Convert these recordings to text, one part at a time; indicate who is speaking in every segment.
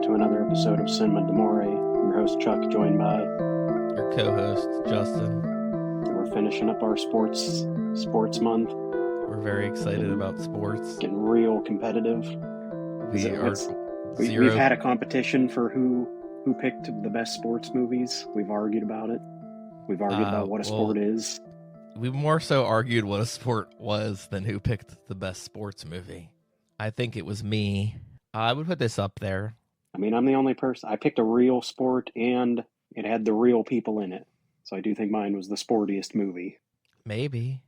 Speaker 1: to another episode of Cinema D'Amore. I'm your host Chuck, joined by
Speaker 2: your co-host Justin.
Speaker 1: We're finishing up our sports month.
Speaker 2: We're very excited about sports.
Speaker 1: Getting real competitive. We've had a competition for who picked the best sports movies. We've argued about it. We've argued about what a sport is.
Speaker 2: We more so argued what a sport was than who picked the best sports movie. I think it was me. I would put this up there.
Speaker 1: I mean, I'm the only person. I picked a real sport, and it had the real people in it. So I do think mine was the sportiest movie.
Speaker 2: Maybe.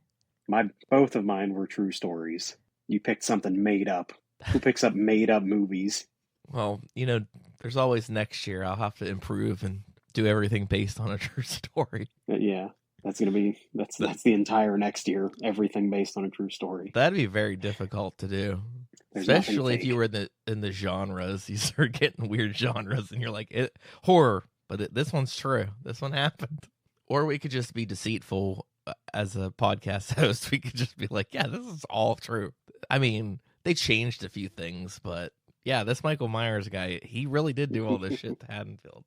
Speaker 1: Both of mine were true stories. You picked something made up. Who picks up made up movies?
Speaker 2: Well, there's always next year. I'll have to improve and do everything based on a true story.
Speaker 1: Yeah, that's the entire next year. Everything based on a true story.
Speaker 2: That'd be very difficult to do. Especially if you were in the genres. You start getting weird genres and you're like, horror, but this one's true. This one happened. Or we could just be deceitful as a podcast host. We could just be like, yeah, this is all true. I mean, they changed a few things, but yeah, this Michael Myers guy, he really did do all this shit to Haddonfield.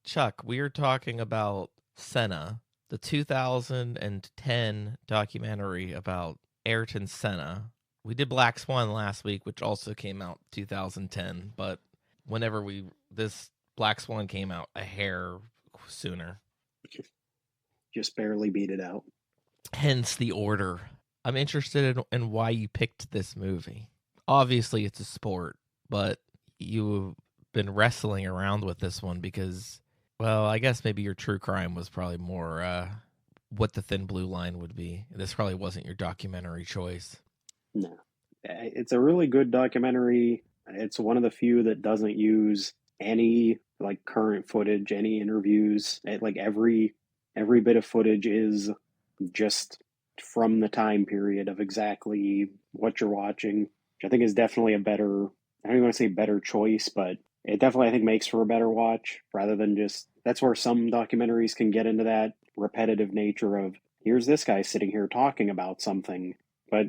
Speaker 2: Chuck, we are talking about Senna, the 2010 documentary about Ayrton Senna. We did Black Swan last week, which also came out 2010, but this Black Swan came out a hair sooner.
Speaker 1: Just barely beat it out.
Speaker 2: Hence the order. I'm interested in why you picked this movie. Obviously, it's a sport, but you've been wrestling around with this one because, well, I guess maybe your true crime was probably more what the Thin Blue Line would be. This probably wasn't your documentary choice.
Speaker 1: No. It's a really good documentary. It's one of the few that doesn't use any current footage, any interviews. Every bit of footage is just from the time period of exactly what you're watching, which I think is definitely I don't even want to say better choice, but it definitely, I think, makes for a better watch rather than that's where some documentaries can get into that repetitive nature of, here's this guy sitting here talking about something. But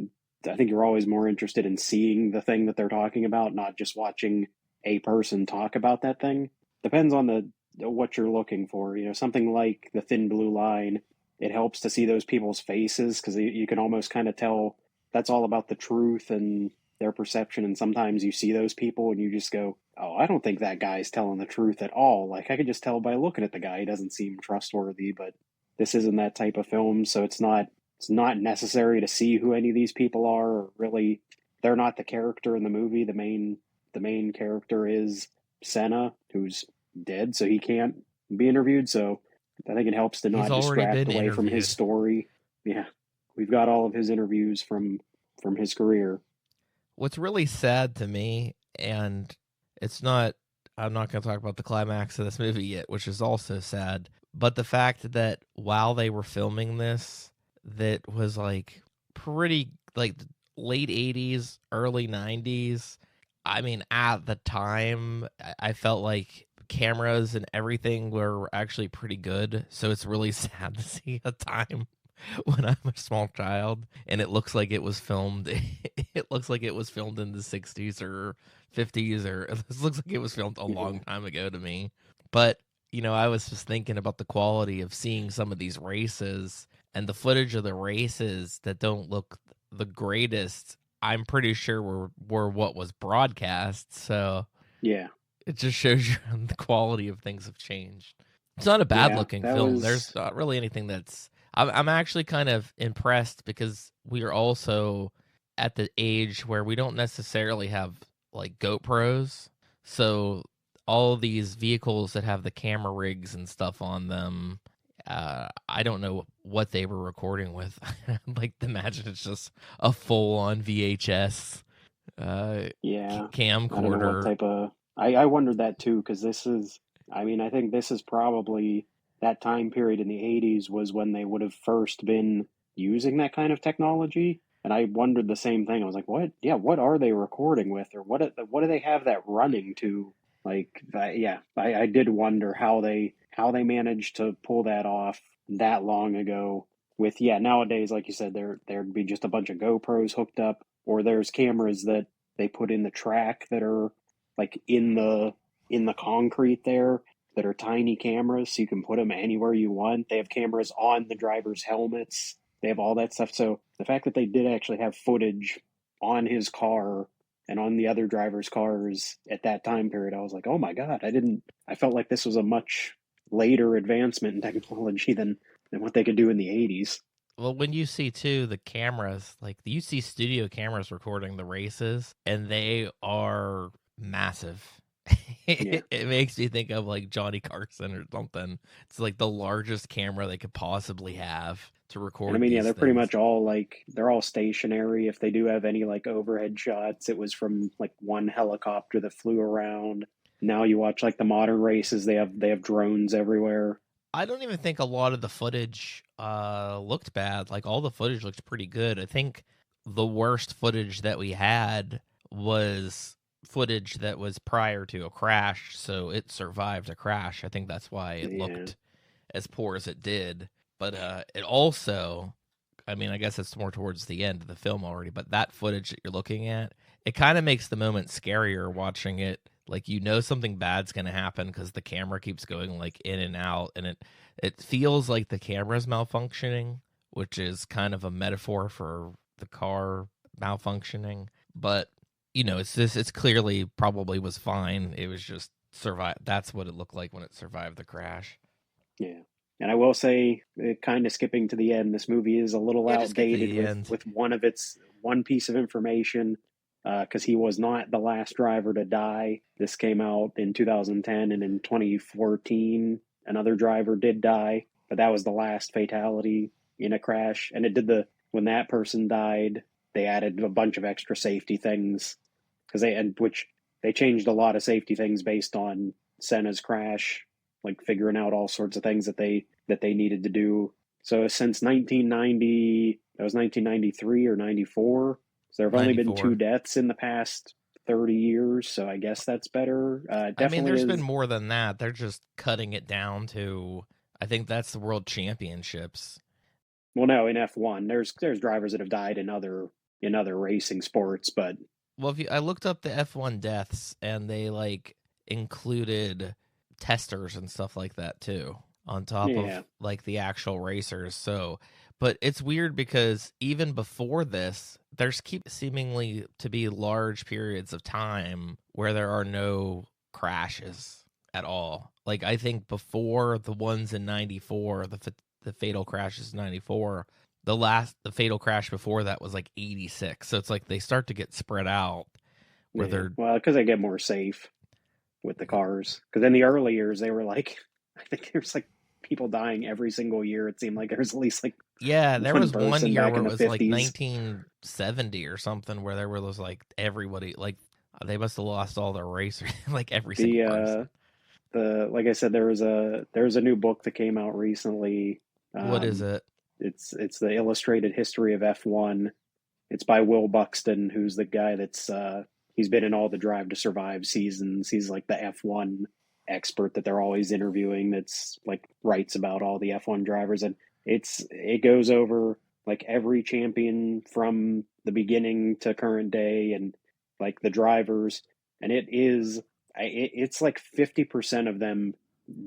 Speaker 1: I think you're always more interested in seeing the thing that they're talking about, not just watching a person talk about that thing. Depends on what you're looking for. Something like the Thin Blue Line, it helps to see those people's faces because you can almost kind of tell that's all about the truth and their perception. And sometimes you see those people and you just go, oh, I don't think that guy's telling the truth at all. I could just tell by looking at the guy, he doesn't seem trustworthy. But this isn't that type of film, so it's not necessary to see who any of these people are, or really, they're not the character in the movie. The main character is Senna, who's dead, so he can't be interviewed. So I think it helps to not distract away from his story. Yeah, we've got all of his interviews from his career.
Speaker 2: What's really sad to me, and I'm not going to talk about the climax of this movie yet, which is also sad, but the fact that while they were filming this, that was pretty late 80s, early 90s. I mean, at the time, I felt like cameras and everything were actually pretty good. So it's really sad to see a time when I'm a small child and it looks like it was filmed. It looks like it was filmed in the 60s or 50s, or this looks like it was filmed a long time ago to me. But, I was just thinking about the quality of seeing some of these races. And the footage of the races that don't look the greatest, I'm pretty sure were what was broadcast. So
Speaker 1: yeah,
Speaker 2: it just shows you the quality of things have changed. It's not a bad looking film. There's not really anything that's. I'm actually kind of impressed because we are also at the age where we don't necessarily have GoPros. So all these vehicles that have the camera rigs and stuff on them. I don't know what they were recording with. I'd to imagine it's just a full-on VHS camcorder.
Speaker 1: I don't know what type of. I wondered that too, because I think this is probably that time period in the 80s was when they would have first been using that kind of technology. And I wondered the same thing. I was like, what? Yeah, what are they recording with, or what do they have that running to? I did wonder how they managed to pull that off that long ago. With nowadays, like you said, there'd be just a bunch of GoPros hooked up, or there's cameras that they put in the track that are like in the concrete there that are tiny cameras, so you can put them anywhere you want. They have cameras on the driver's helmets. They have all that stuff. So the fact that they did actually have footage on his car and on the other drivers' cars at that time period, I was like, oh my god, I didn't. I felt like this was a much later advancement in technology than what they could do in the 80s.
Speaker 2: Well, when you see too the cameras, like you see studio cameras recording the races, and they are massive.
Speaker 1: Yeah.
Speaker 2: It makes me think of like Johnny Carson or something. It's like the largest camera they could possibly have to
Speaker 1: And I
Speaker 2: record
Speaker 1: mean, yeah,
Speaker 2: these
Speaker 1: they're pretty
Speaker 2: things.
Speaker 1: much all like they're all stationary. If they do have any like overhead shots, it was from like one helicopter that flew around. Now you watch like the modern races, they have drones everywhere.
Speaker 2: I don't even think a lot of the footage looked bad. Like all the footage looked pretty good. I think the worst footage that we had was footage that was prior to a crash, so it survived a crash. I think that's why it
Speaker 1: Yeah.
Speaker 2: looked as poor as it did. But it also, I mean, I guess it's more towards the end of the film already, but that footage that you're looking at, it kind of makes the moment scarier watching it. Like you know something bad's going to happen because the camera keeps going like in and out, and it feels like the camera's malfunctioning, which is kind of a metaphor for the car malfunctioning. But you know, it's clearly probably was fine. It was just survive. That's what it looked like when it survived the crash.
Speaker 1: Yeah. And I will say, kind of skipping to the end, this movie is a little
Speaker 2: Yeah, just get to
Speaker 1: outdated
Speaker 2: the end.
Speaker 1: with one of its one piece of information because he was not the last driver to die. This came out in 2010, and in 2014, another driver did die, but that was the last fatality in a crash. And it did the when that person died, they added a bunch of extra safety things because they and which they changed a lot of safety things based on Senna's crash, like figuring out all sorts of things that they needed to do. So since 1990, that was 1993 or 94. So there have only been 2
Speaker 2: 94.
Speaker 1: deaths in the past 30 years. So I guess that's better. It
Speaker 2: I mean,
Speaker 1: definitely
Speaker 2: there's been
Speaker 1: is.
Speaker 2: more than that. They're just cutting it down to, I think that's the world championships.
Speaker 1: Well, no, in F1, there's drivers that have died in other racing sports, but
Speaker 2: Well, if you, I looked up the F1 deaths, and they like included testers and stuff like that too, on top
Speaker 1: yeah,
Speaker 2: of like the actual racers. So, but it's weird because even before this, there's keep seemingly to be large periods of time where there are no crashes at all. Like I think before the ones in '94, the fatal crashes in '94, the fatal crash before that was like 86. So it's like they start to get spread out where
Speaker 1: yeah.
Speaker 2: they're
Speaker 1: Well, because they get more safe with the cars. Because in the early years, they were like, I think there's like people dying every single year. It seemed like there was at least like
Speaker 2: yeah, there
Speaker 1: one
Speaker 2: was one
Speaker 1: person
Speaker 2: year
Speaker 1: back
Speaker 2: where
Speaker 1: in
Speaker 2: it
Speaker 1: the
Speaker 2: was like
Speaker 1: 50s.
Speaker 2: 1970 or something where there was like everybody like they must have lost all their racers like every single
Speaker 1: The
Speaker 2: person.
Speaker 1: like I said, there was a new book that came out recently.
Speaker 2: What is
Speaker 1: Um,
Speaker 2: it?
Speaker 1: it's the Illustrated History of F1. It's by Will Buxton, who's the guy that's he's been in all the Drive to Survive seasons. He's like the F1 expert that they're always interviewing. That's like writes about all the F1 drivers, and it goes over like every champion from the beginning to current day, and like the drivers, and it's like 50% of them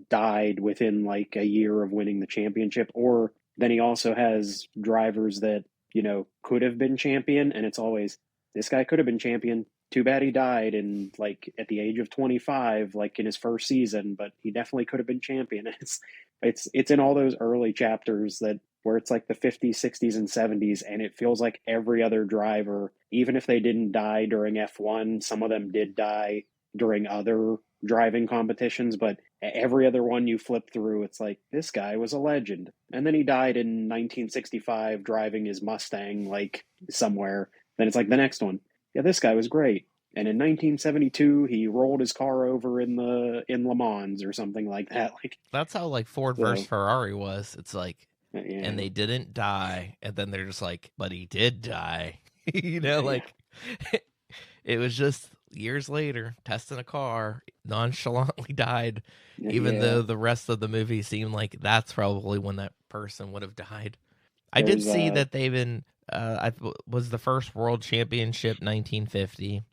Speaker 1: died within like a year of winning the championship. Or then he also has drivers that, you know, could have been champion, and it's always this guy could have been champion. Too bad he died in like at the age of 25, like in his first season, but he definitely could have been champion. It's in all those early chapters that where it's like the 50s, 60s, and 70s, and it feels like every other driver, even if they didn't die during F1, some of them did die during other driving competitions, but every other one you flip through, it's like this guy was a legend, and then he died in 1965 driving his Mustang like somewhere. Then it's like the next one, yeah, this guy was great, and in 1972 he rolled his car over in Le Mans or something like that. Like
Speaker 2: That's how like Ford versus
Speaker 1: so,
Speaker 2: Ferrari was. It's like and
Speaker 1: yeah,
Speaker 2: they didn't die and then they're just like but he did die. You know
Speaker 1: yeah,
Speaker 2: like it was just years later testing a car nonchalantly died even
Speaker 1: yeah.
Speaker 2: though the rest of the movie seemed like that's probably when that person would have died. I did
Speaker 1: There's
Speaker 2: see that they've been I was the first world championship 1950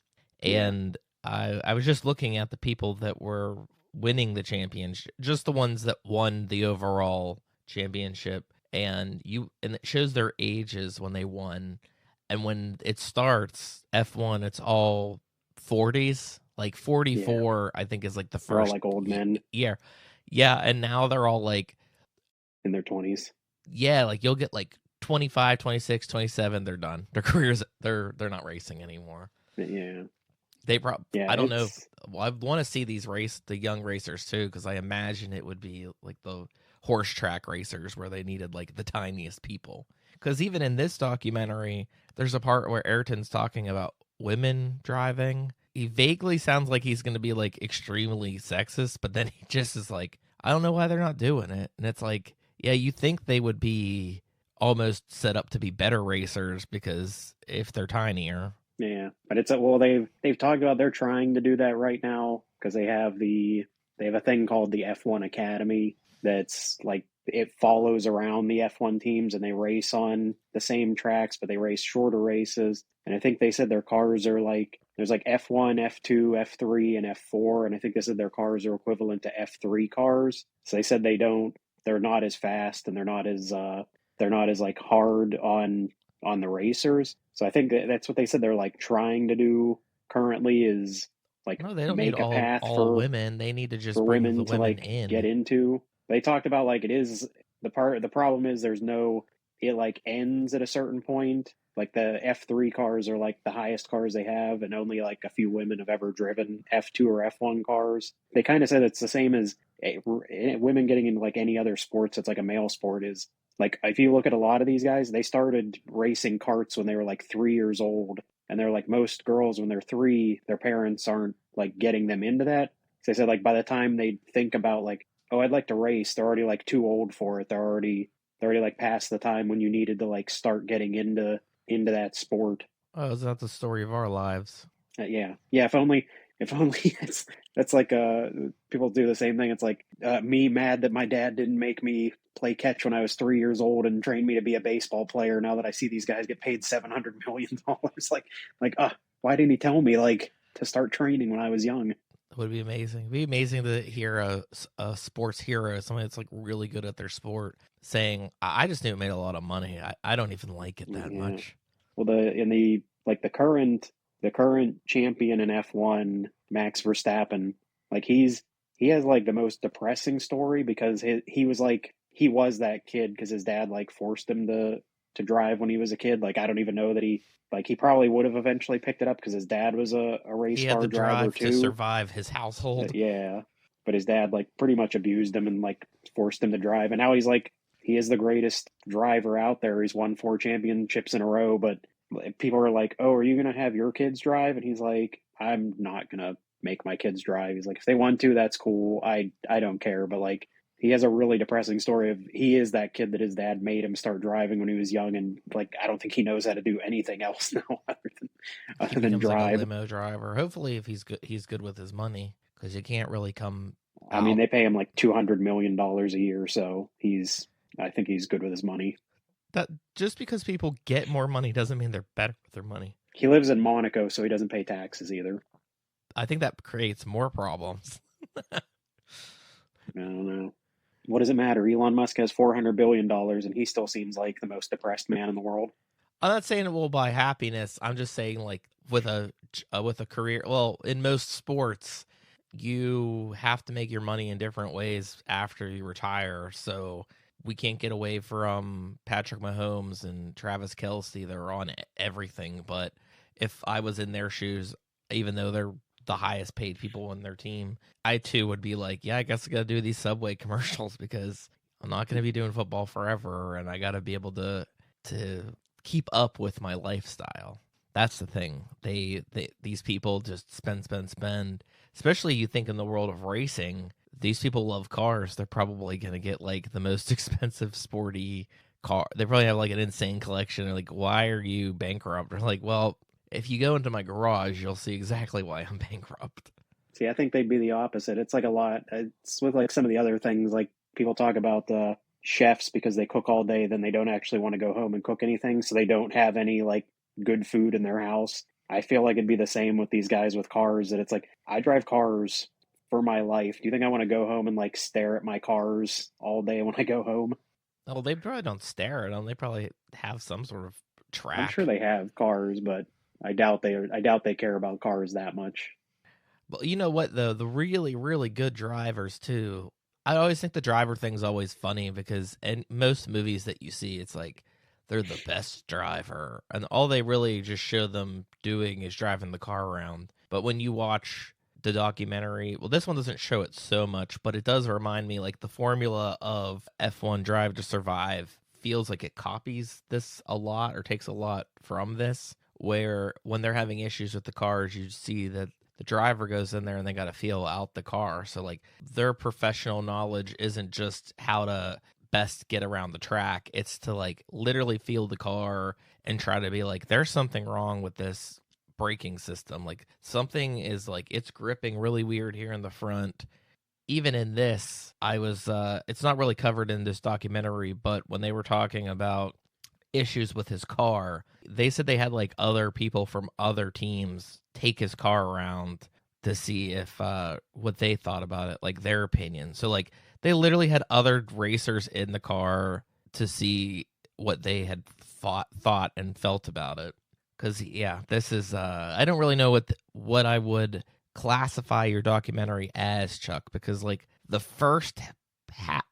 Speaker 1: yeah,
Speaker 2: and I was just looking at the people that were winning the championship, just the ones that won the overall championship, and it shows their ages when they won, and when it starts F1, it's all 40s, like
Speaker 1: Yeah,
Speaker 2: 44, I think is like the
Speaker 1: they're all
Speaker 2: first
Speaker 1: like old men
Speaker 2: year. Yeah, and now they're all like,
Speaker 1: in their 20s.
Speaker 2: yeah, like you'll get like 25, 26, 27, they're done. Their careers, they're not racing anymore.
Speaker 1: Yeah,
Speaker 2: I
Speaker 1: yeah,
Speaker 2: don't know if, well, I want to see the young racers too, because I imagine it would be like the horse track racers where they needed like the tiniest people. Because even in this documentary, there's a part where Ayrton's talking about women driving. He vaguely sounds like he's going to be like extremely sexist, but then he just is like, I don't know why they're not doing it. And it's like, yeah, you think they would be almost set up to be better racers because if they're tinier.
Speaker 1: yeah. But it's well, they've talked about they're trying to do that right now because they have a thing called the F1 Academy that's like it follows around the F1 teams and they race on the same tracks, but they race shorter races. And I think they said their cars are like there's like F1, F2, F3, and F4, and I think they said their cars are equivalent to F3 cars. So they said they're not as fast and they're not as like hard on the racers. So I think that's what they said they're like trying to do currently is like
Speaker 2: No, they don't need
Speaker 1: make a path
Speaker 2: all women. They need to
Speaker 1: for
Speaker 2: just bring the
Speaker 1: women to
Speaker 2: women
Speaker 1: like get
Speaker 2: in.
Speaker 1: into. They talked about like it is the problem is there's no it like ends at a certain point. Like the F3 cars are like the highest cars they have, and only like a few women have ever driven F2 or F1 cars. They kind of said it's the same as women getting into like any other sports. It's like a male sport is like if you look at a lot of these guys, they started racing karts when they were like 3 years old, and they're like most girls when they're three, their parents aren't like getting them into that. So they said like by the time they think about like, oh, I'd like to race, they're already like too old for it. They're already like past the time when you needed to like start getting into that sport.
Speaker 2: Oh, is that the story of our lives?
Speaker 1: Yeah, yeah. If only it's that's like people do the same thing. It's like me mad that my dad didn't make me play catch when I was 3 years old and train me to be a baseball player. Now that I see these guys get paid $700 million, like why didn't he tell me like to start training when I was young?
Speaker 2: It would be amazing. It'd be amazing to hear a sports hero, somebody that's like really good at their sport, saying, I just knew it made a lot of money. I don't even like it that
Speaker 1: Yeah.
Speaker 2: much.
Speaker 1: Well, the in the like the current champion in F1, Max Verstappen, like he has like the most depressing story because he was like he was that kid because his dad like forced him to drive when he was a kid. Like I don't even know that he probably would have eventually picked it up because his dad was a race
Speaker 2: He had
Speaker 1: car
Speaker 2: the
Speaker 1: driver
Speaker 2: drive to
Speaker 1: too.
Speaker 2: survive his household.
Speaker 1: Yeah, but his dad like pretty much abused him and like forced him to drive, and now he's like he is the greatest driver out there. He's won 4 championships in a row, but people are like, "Oh, are you gonna have your kids drive?" And he's like, "I'm not gonna make my kids drive." He's like, "If they want to, that's cool. I don't care." But like, he has a really depressing story of he is that kid that his dad made him start driving when he was young, and like I don't think he knows how to do anything else now
Speaker 2: He
Speaker 1: other than
Speaker 2: becomes like a
Speaker 1: drive.
Speaker 2: limo driver. Hopefully, if he's good with his money, because you can't really come
Speaker 1: I mean,
Speaker 2: out
Speaker 1: they pay him like $200 million a year, so I think he's good with his money.
Speaker 2: that just because people get more money doesn't mean they're better with their money.
Speaker 1: He lives in Monaco, so he doesn't pay taxes either.
Speaker 2: I think that creates more problems.
Speaker 1: I don't know. What does it matter? Elon Musk has $400 billion, and he still seems like the most depressed man in the world.
Speaker 2: I'm not saying it will buy happiness. I'm just saying like with a career. Well, in most sports, you have to make your money in different ways after you retire. So we can't get away from Patrick Mahomes and Travis Kelsey. They're on everything. But if I was in their shoes, even though they're the highest paid people in their team, I too would be like, yeah, I guess I got to do these Subway commercials because I'm not going to be doing football forever, and I got to be able to keep up with my lifestyle. That's the thing. These people just spend. Especially you think in the world of racing, these people love cars. They're probably gonna get like the most expensive sporty car. They probably have like an insane collection. They're like, why are you bankrupt? They're like, well, if you go into my garage, you'll see exactly why I'm bankrupt.
Speaker 1: See, I think they'd be the opposite. It's like a lot. It's with like some of the other things, like people talk about the chefs because they cook all day, then they don't actually want to go home and cook anything, so they don't have any like good food in their house. I feel like it'd be the same with these guys with cars, that it's like, I drive cars for my life. Do you think I want to go home and like stare at my cars all day when I go home?
Speaker 2: Oh, they probably don't stare at them. They probably have some sort of
Speaker 1: I'm sure
Speaker 2: track.
Speaker 1: they have cars, but I doubt they care about cars that much.
Speaker 2: But you know what though, the really really good drivers too. I always think the driver thing's always funny because in most movies that you see, it's like they're the best driver, and all they really just show them doing is driving the car around. But when you watch the documentary, well, this one doesn't show it so much, but it does remind me like the formula of F1 Drive to Survive feels like it copies this a lot or takes a lot from this, where when they're having issues with the cars, you see that the driver goes in there and they got to feel out the car. So like their professional knowledge isn't just how to best get around the track. It's to like literally feel the car and try to be like, there's something wrong with this braking system. Like something is like it's gripping really weird here in the front. Even in this, I was it's not really covered in this documentary, but when they were talking about issues with his car, they said they had like other people from other teams take his car around to see if what they thought about it, like their opinion. So like they literally had other racers in the car to see what they had thought and felt about it. Cuz yeah, this is I don't really know what I would classify your documentary as, Chuck, because like the first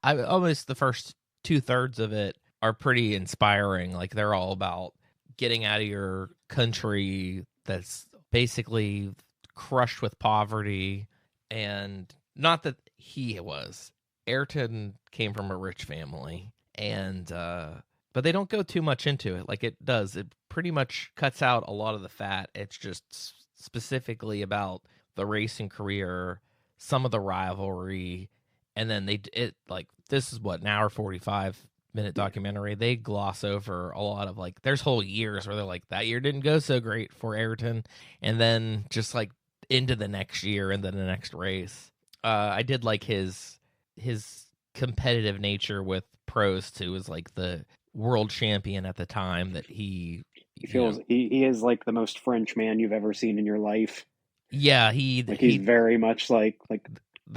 Speaker 2: almost the first two-thirds of it are pretty inspiring. Like they're all about getting out of your country that's basically crushed with poverty. And not that he was. Ayrton came from a rich family, and but they don't go too much into it. Like it does. It pretty much cuts out a lot of the fat. It's just specifically about the racing career, some of the rivalry, and then it like this is what, an hour 45-minute
Speaker 1: Yeah.
Speaker 2: documentary. They gloss over a lot of like there's whole years where they're like that year didn't go so great for Ayrton, and then just like into the next year and then the next race. I did like his competitive nature with Prost, who was like the world champion at the time that he,
Speaker 1: He
Speaker 2: you know,
Speaker 1: feels he is like the most French man you've ever seen in your life.
Speaker 2: yeah,
Speaker 1: Like he's
Speaker 2: he
Speaker 1: very much like,
Speaker 2: the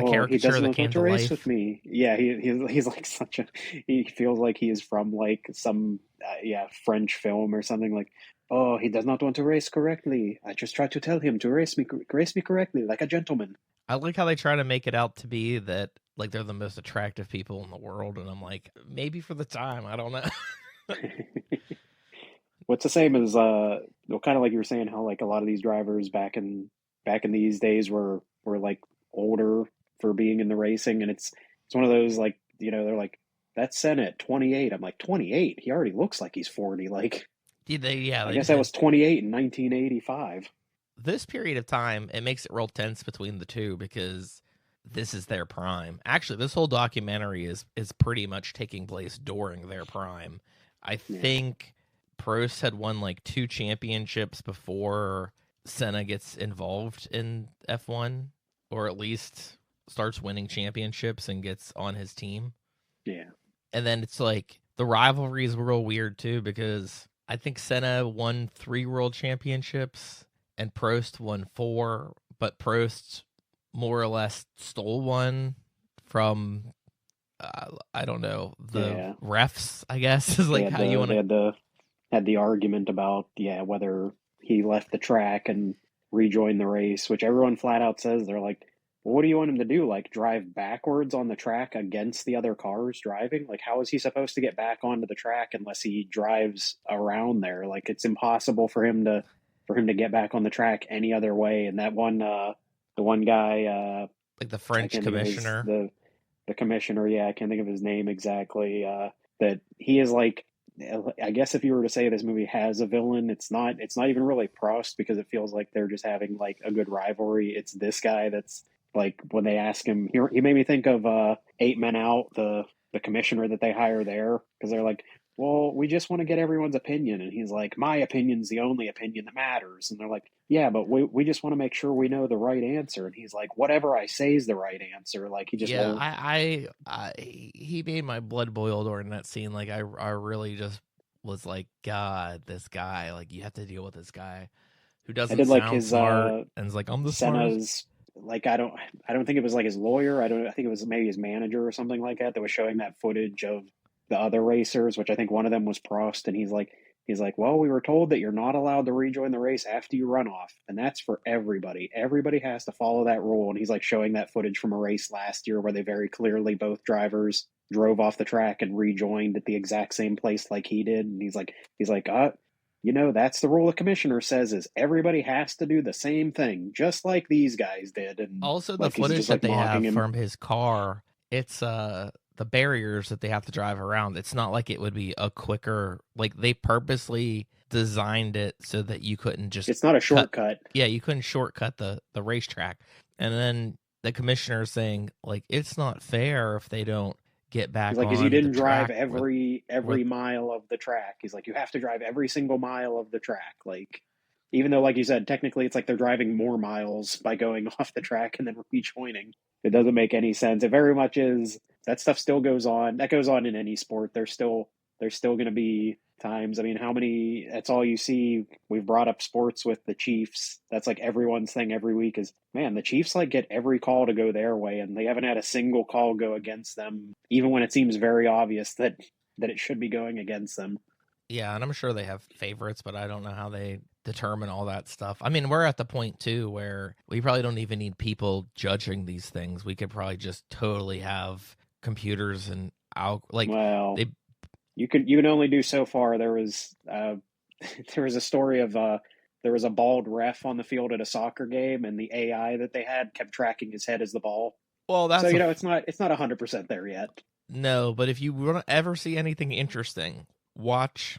Speaker 1: oh, he
Speaker 2: caricature
Speaker 1: doesn't
Speaker 2: that
Speaker 1: want
Speaker 2: came
Speaker 1: to
Speaker 2: to
Speaker 1: race with
Speaker 2: life.
Speaker 1: me. Yeah, he's like such a, he feels like he is from like some yeah, French film or something. Like, oh, he does not want to race correctly. I just try to tell him to race me correctly like a gentleman.
Speaker 2: I like how they try to make it out to be that like they're the most attractive people in the world, and I'm like, maybe for the time, I don't know.
Speaker 1: What's the same as well, kind of like you were saying, how like a lot of these drivers back in these days were like older for being in the racing, and it's one of those, like, you know, they're like, that's Senna at 28. I'm like, 28? He already looks like he's 40. Like,
Speaker 2: Yeah,
Speaker 1: I
Speaker 2: they
Speaker 1: guess that
Speaker 2: did.
Speaker 1: was 28 in 1985.
Speaker 2: This period of time, it makes it real tense between the two because this is their prime. Actually, this whole documentary is pretty much taking place during their prime. I
Speaker 1: Yeah,
Speaker 2: think Prost had won like two championships before Senna gets involved in F1, or at least starts winning championships and gets on his team.
Speaker 1: yeah,
Speaker 2: And then it's like the rivalry is real weird too because I think Senna won 3 world championships and Prost won 4, but Prost more or less stole one from I don't know, the
Speaker 1: yeah.
Speaker 2: refs, I guess is like how you want
Speaker 1: They
Speaker 2: to.
Speaker 1: had the argument about, yeah, whether he left the track and rejoined the race, which everyone flat out says, they're like, well, what do you want him to do? Like drive backwards on the track against the other cars driving? Like, how is he supposed to get back onto the track unless he drives around there? Like, it's impossible for him to get back on the track any other way. And that one the one guy,
Speaker 2: Like the
Speaker 1: I
Speaker 2: French
Speaker 1: can't think of his
Speaker 2: commissioner.
Speaker 1: the commissioner, yeah, I can't think of his name exactly. That he is like, I guess if you were to say this movie has a villain, it's not even really Prost, because it feels like they're just having like a good rivalry. It's this guy that's like, when they ask him, he made me think of 8 Men Out, the commissioner that they hire there, because they're like, well, we just want to get everyone's opinion, and he's like, my opinion's the only opinion that matters, and they're like, yeah, but we just want to make sure we know the right answer, and he's like, whatever I say is the right answer. Like, he just
Speaker 2: Yeah,
Speaker 1: won't.
Speaker 2: he made my blood boil during that scene. Like I really just was like, God, this guy, like you have to deal with this guy. who
Speaker 1: I
Speaker 2: doesn't
Speaker 1: did like
Speaker 2: sound
Speaker 1: his
Speaker 2: smart and is like, I'm the smartest.
Speaker 1: Senna's, like I don't think it was like his lawyer. I think it was maybe his manager or something like that that was showing that footage of the other racers, which I think one of them was Prost, and he's like, well, we were told that you're not allowed to rejoin the race after you run off, and that's for everybody. Everybody has to follow that rule. And he's like showing that footage from a race last year where they very clearly both drivers drove off the track and rejoined at the exact same place like he did. And he's like, that's the rule the commissioner says is everybody has to do the same thing, just like these guys did. And
Speaker 2: Also, the
Speaker 1: like he's
Speaker 2: footage
Speaker 1: just
Speaker 2: that
Speaker 1: like
Speaker 2: they
Speaker 1: mocking
Speaker 2: have
Speaker 1: him.
Speaker 2: from his car, it's the barriers that they have to drive around. It's not like it would be a quicker, like they purposely designed it so that you couldn't just
Speaker 1: It's not a
Speaker 2: cut.
Speaker 1: shortcut.
Speaker 2: Yeah, you couldn't shortcut the racetrack. And then the commissioner saying like it's not fair if they don't get
Speaker 1: He's
Speaker 2: back
Speaker 1: like, because you
Speaker 2: on the
Speaker 1: didn't drive
Speaker 2: track with
Speaker 1: every
Speaker 2: with
Speaker 1: mile of the track. He's like, you have to drive every single mile of the track. Like, even though, like you said, technically it's like they're driving more miles by going off the track and then rejoining. It doesn't make any sense. It very much is. That stuff still goes on. That goes on in any sport. There's still going to be times. I mean, how many? That's all you see. We've brought up sports with the Chiefs. That's like everyone's thing every week. Is man, the Chiefs like get every call to go their way, and they haven't had a single call go against them, even when it seems very obvious that it should be going against them.
Speaker 2: yeah, and I'm sure they have favorites, but I don't know how they determine all that stuff. I mean, we're at the point too where we probably don't even need people judging these things. We could probably just totally have computers and like
Speaker 1: Well,
Speaker 2: they.
Speaker 1: you can only do so far. There was there was a story of there was a bald ref on the field at a soccer game, and the AI that they had kept tracking his head as the ball.
Speaker 2: Well,
Speaker 1: So
Speaker 2: that's
Speaker 1: it's not 100% there yet.
Speaker 2: no, but if you want to ever see anything interesting, watch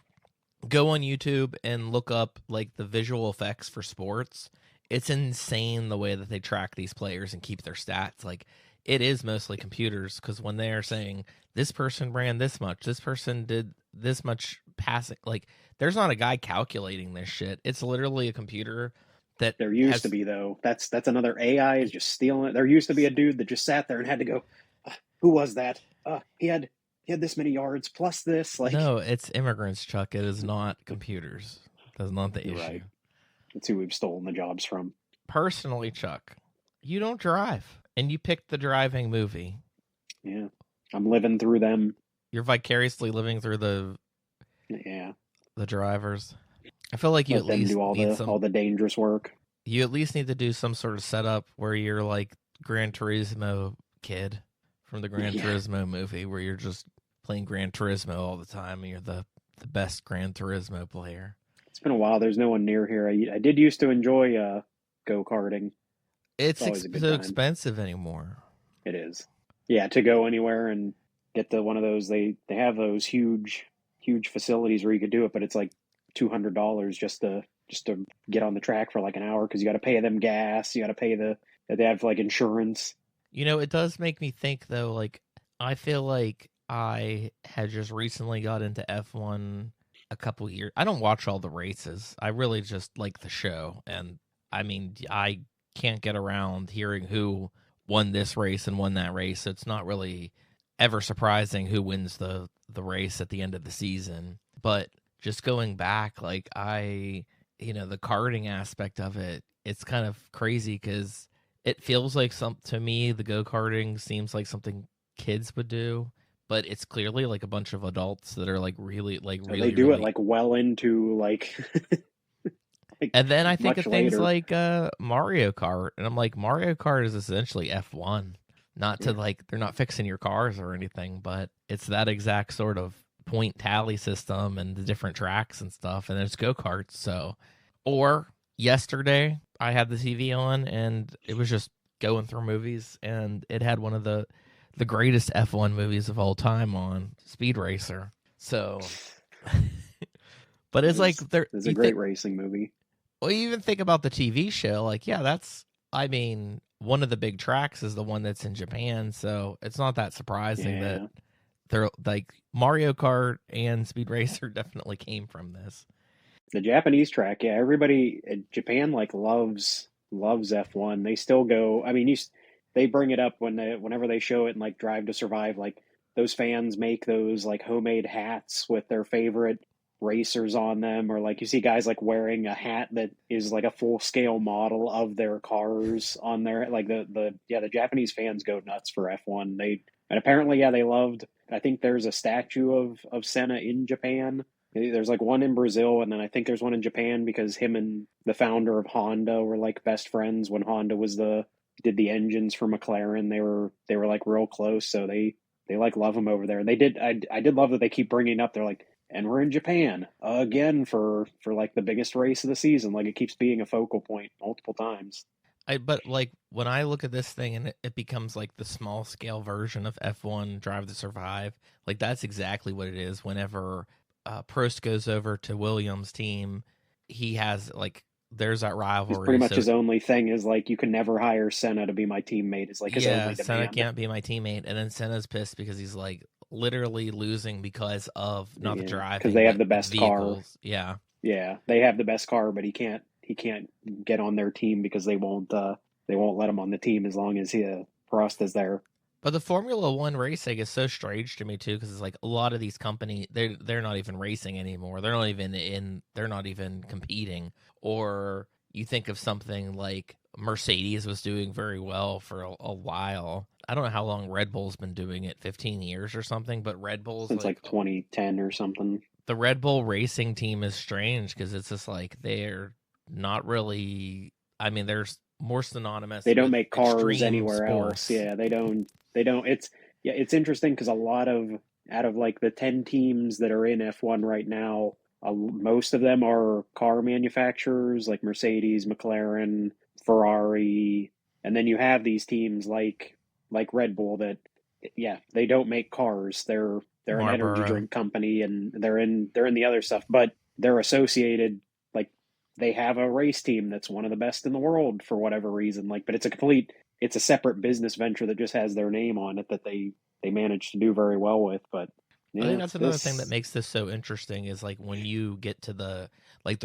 Speaker 2: go on YouTube and look up like the visual effects for sports. It's insane the way that they track these players and keep their stats. Like it is mostly computers because when they are saying this person ran this much, this person did this much passing, like there's not a guy calculating this shit. It's literally a computer that
Speaker 1: There used to
Speaker 2: has
Speaker 1: be though. That's another AI is just stealing it. There used to be a dude that just sat there and had to go, who was that? He had this many yards plus this. Like,
Speaker 2: no, it's immigrants, Chuck. It is not computers. That's not the
Speaker 1: you're
Speaker 2: issue.
Speaker 1: right. That's who we've stolen the jobs from.
Speaker 2: Personally, Chuck, you don't drive and you picked the driving movie.
Speaker 1: Yeah, I'm living through them.
Speaker 2: You're vicariously living through
Speaker 1: Yeah,
Speaker 2: the drivers. I feel like you
Speaker 1: let
Speaker 2: at
Speaker 1: them
Speaker 2: least
Speaker 1: do all
Speaker 2: need
Speaker 1: the
Speaker 2: some
Speaker 1: all the dangerous work.
Speaker 2: you at least need to do some sort of setup where you're like Gran Turismo kid from the Gran
Speaker 1: Yeah,
Speaker 2: Turismo movie where you're just playing Gran Turismo all the time and you're the best Gran Turismo player.
Speaker 1: it's been a while. There's no one near here. I did used to enjoy go karting. It's
Speaker 2: It's
Speaker 1: always a good
Speaker 2: so
Speaker 1: time.
Speaker 2: expensive anymore.
Speaker 1: It is. Yeah, to go anywhere and get the one of those. They have those huge facilities where you could do it, but it's like $200 just to get on the track for like an hour because you got to pay them gas. You got to pay they have like insurance.
Speaker 2: You know, it does make me think though, like I feel like I had just recently got into F1 a couple years. I don't watch all the races. I really just like the show and I mean, I can't get around hearing who won this race and won that race. So it's not really ever surprising who wins the race at the end of the season. But just going back, like the karting aspect of it, it's kind of crazy because it feels like some to me the go-karting seems like something kids would do, but it's clearly like a bunch of adults that are like really
Speaker 1: They do it
Speaker 2: really.
Speaker 1: like well into like like
Speaker 2: And then I think
Speaker 1: much
Speaker 2: of things
Speaker 1: later.
Speaker 2: like Mario Kart, and I'm like, Mario Kart is essentially F1. Not to
Speaker 1: Yeah,
Speaker 2: like, they're not fixing your cars or anything, but it's that exact sort of point tally system and the different tracks and stuff. And there's go karts. So, or yesterday, I had the TV on and it was just going through movies, and it had one of the greatest F1 movies of all time on Speed Racer. So, but
Speaker 1: it
Speaker 2: it's like
Speaker 1: is.
Speaker 2: there
Speaker 1: It's a
Speaker 2: you
Speaker 1: great
Speaker 2: think
Speaker 1: racing movie.
Speaker 2: well, you even think about the TV show, like, yeah, I mean, one of the big tracks is the one that's in Japan, so it's not that surprising that
Speaker 1: Yeah,
Speaker 2: they're like Mario Kart and Speed Racer definitely came from this.
Speaker 1: the Japanese track. Yeah, everybody Japan like loves F1. They still go. I mean, they bring it up whenever they show it in like Drive to Survive. Like those fans make those like homemade hats with their favorite racers on them, or like you see guys like wearing a hat that is like a full scale model of their cars on there. Like the Japanese fans go nuts for F1. And apparently, yeah, they loved. I think there's a statue of Senna in Japan. There's like one in Brazil, and then I think there's one in Japan because him and the founder of Honda were like best friends when Honda was the did the engines for McLaren. They were like real close, so they like love him over there. And they did. I did love that they keep bringing up. They're like, and we're in Japan again for like the biggest race of the season. Like it keeps being a focal point multiple times.
Speaker 2: But like when I look at this thing and it becomes like the small scale version of F1 Drive to Survive, like that's exactly what it is. Whenever Prost goes over to Williams' team, he has like there's that
Speaker 1: It's
Speaker 2: rivalry.
Speaker 1: pretty much
Speaker 2: So
Speaker 1: his only thing is like you can never hire Senna to be my teammate. Is like his
Speaker 2: yeah,
Speaker 1: only
Speaker 2: Senna
Speaker 1: demand.
Speaker 2: can't be my teammate, and then Senna's pissed because he's like literally losing because of not the
Speaker 1: Yeah, because
Speaker 2: driving
Speaker 1: they have
Speaker 2: but
Speaker 1: the
Speaker 2: the
Speaker 1: best car.
Speaker 2: vehicles. Yeah.
Speaker 1: Yeah, they have the best car, but he can't get on their team because they won't let him on the team as long as Prost is there.
Speaker 2: But the Formula One racing is so strange to me too, because it's like a lot of these companies they're not even racing anymore. They're not even in. They're not even competing. Or you think of something like Mercedes was doing very well for a while. I don't know how long Red Bull's been doing it, 15 years or something. But Red Bull's
Speaker 1: Since
Speaker 2: like
Speaker 1: like 2010 or something.
Speaker 2: the Red Bull racing team is strange because it's just like they're not really. I mean, there's more synonymous
Speaker 1: They don't
Speaker 2: with
Speaker 1: make cars
Speaker 2: extreme
Speaker 1: anywhere else.
Speaker 2: sports.
Speaker 1: Yeah, they don't it's yeah, it's interesting because a lot of out of like the 10 teams that are in F1 right now, most of them are car manufacturers like Mercedes, McLaren, Ferrari, and then you have these teams like Red Bull that yeah, they don't make cars. They're an energy
Speaker 2: Marlboro.
Speaker 1: drink company and they're in the other stuff, but they're associated like they have a race team that's one of the best in the world for whatever reason. Like, but it's a separate business venture that just has their name on it that they manage to do very well with. But
Speaker 2: I think
Speaker 1: yeah,
Speaker 2: that's another thing that
Speaker 1: this
Speaker 2: makes this so interesting is like when you get to the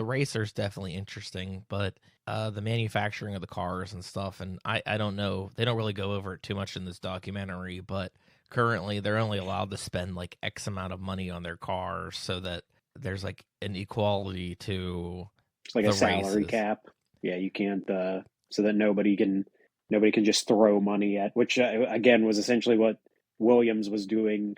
Speaker 2: racer's definitely interesting, but the manufacturing of the cars and stuff, and I don't know, they don't really go over it too much in this documentary, but currently they're only allowed to spend like X amount of money on their cars so that there's like an equality to
Speaker 1: it's like a
Speaker 2: the
Speaker 1: salary
Speaker 2: races.
Speaker 1: cap. Yeah, you can't so that nobody can just throw money at which again was essentially what Williams was doing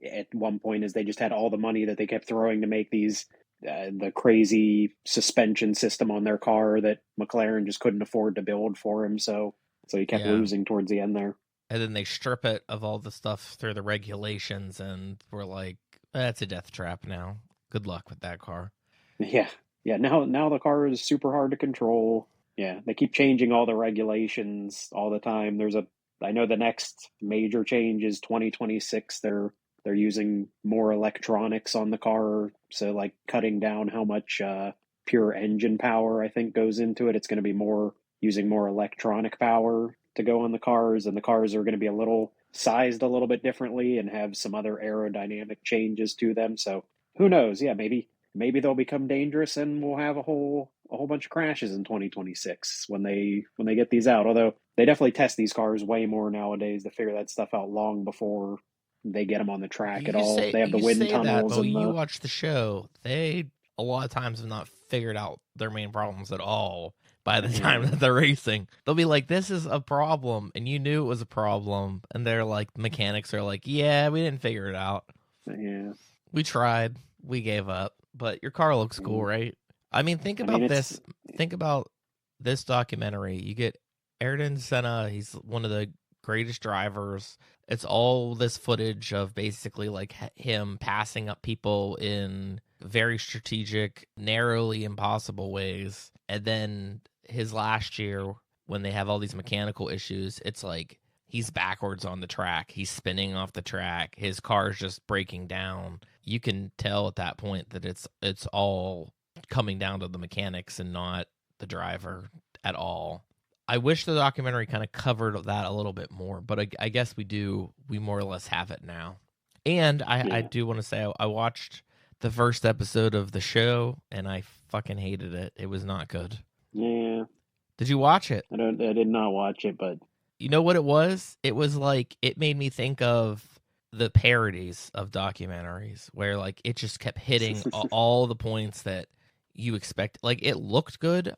Speaker 1: at one point is they just had all the money that they kept throwing to make these the crazy suspension system on their car that McLaren just couldn't afford to build for him. So he kept
Speaker 2: Yeah.
Speaker 1: losing towards the end there.
Speaker 2: And then they strip it of all the stuff through the regulations, and we're like, that's a death trap now. Good luck with that car.
Speaker 1: Yeah, yeah. Now the car is super hard to control. Yeah, they keep changing all the regulations all the time. I know the next major change is 2026. They're using more electronics on the car, so like cutting down how much pure engine power I think goes into it. It's going to be more using more electronic power to go on the cars, and the cars are going to be a little sized a little bit differently and have some other aerodynamic changes to them. So who knows? Yeah, maybe they'll become dangerous and we'll have a whole bunch of crashes in 2026 when they get these out. Although they definitely test these cars way more nowadays to figure that stuff out long before they get them on the track at all. They have the
Speaker 2: You
Speaker 1: wind
Speaker 2: say that,
Speaker 1: tunnels
Speaker 2: but
Speaker 1: and
Speaker 2: you
Speaker 1: the
Speaker 2: watch the show. They a lot of times have not figured out their main problems at all by the time
Speaker 1: yeah,
Speaker 2: that they're racing. They'll be like, "This is a problem," and you knew it was a problem, and they're like, mechanics are like, "Yeah, we didn't figure it out.
Speaker 1: yeah.
Speaker 2: We tried, we gave up, but your car looks cool,
Speaker 1: Yeah.
Speaker 2: right?" I mean, think
Speaker 1: I mean,
Speaker 2: about this. Think about this documentary. You get Ayrton Senna. He's one of the greatest drivers. It's all this footage of basically like him passing up people in very strategic, narrowly impossible ways. And then his last year, when they have all these mechanical issues, it's like he's backwards on the track. He's spinning off the track. His car's just breaking down. You can tell at that point that it's all coming down to the mechanics and not the driver at all. I wish the documentary kind of covered that a little bit more, but I guess we do. We more or less have it now. And I
Speaker 1: yeah,
Speaker 2: do want to say I watched the first episode of the show and I fucking hated it. It was not good.
Speaker 1: yeah.
Speaker 2: Did you watch it?
Speaker 1: I did not watch it, but
Speaker 2: You know what it was? It was like it made me think of the parodies of documentaries where like it just kept hitting all the points that you expect. Like it looked good.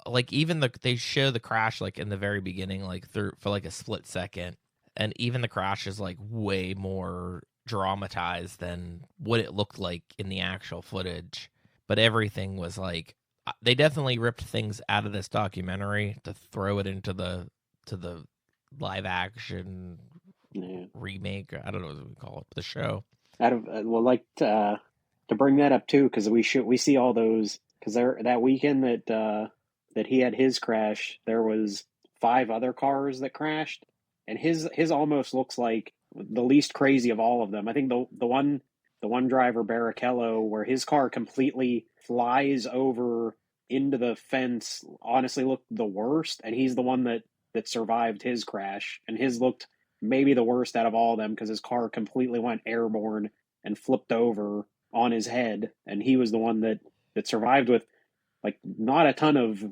Speaker 2: Like even they show the crash like in the very beginning, like through for like a split second, and even the crash is like way more dramatized than what it looked like in the actual footage. But everything was like they definitely ripped things out of this documentary to throw it into the live action
Speaker 1: Yeah.
Speaker 2: remake. I don't know what we call it, the show.
Speaker 1: Out of well, like to bring that up too, because we see all those because there that weekend that he had his crash, there was five other cars that crashed, and his almost looks like the least crazy of all of them. I think the one driver Barrichello, where his car completely flies over into the fence, honestly looked the worst, and he's the one that survived his crash, and his looked maybe the worst out of all of them because his car completely went airborne and flipped over on his head, and he was the one that survived with like not a ton of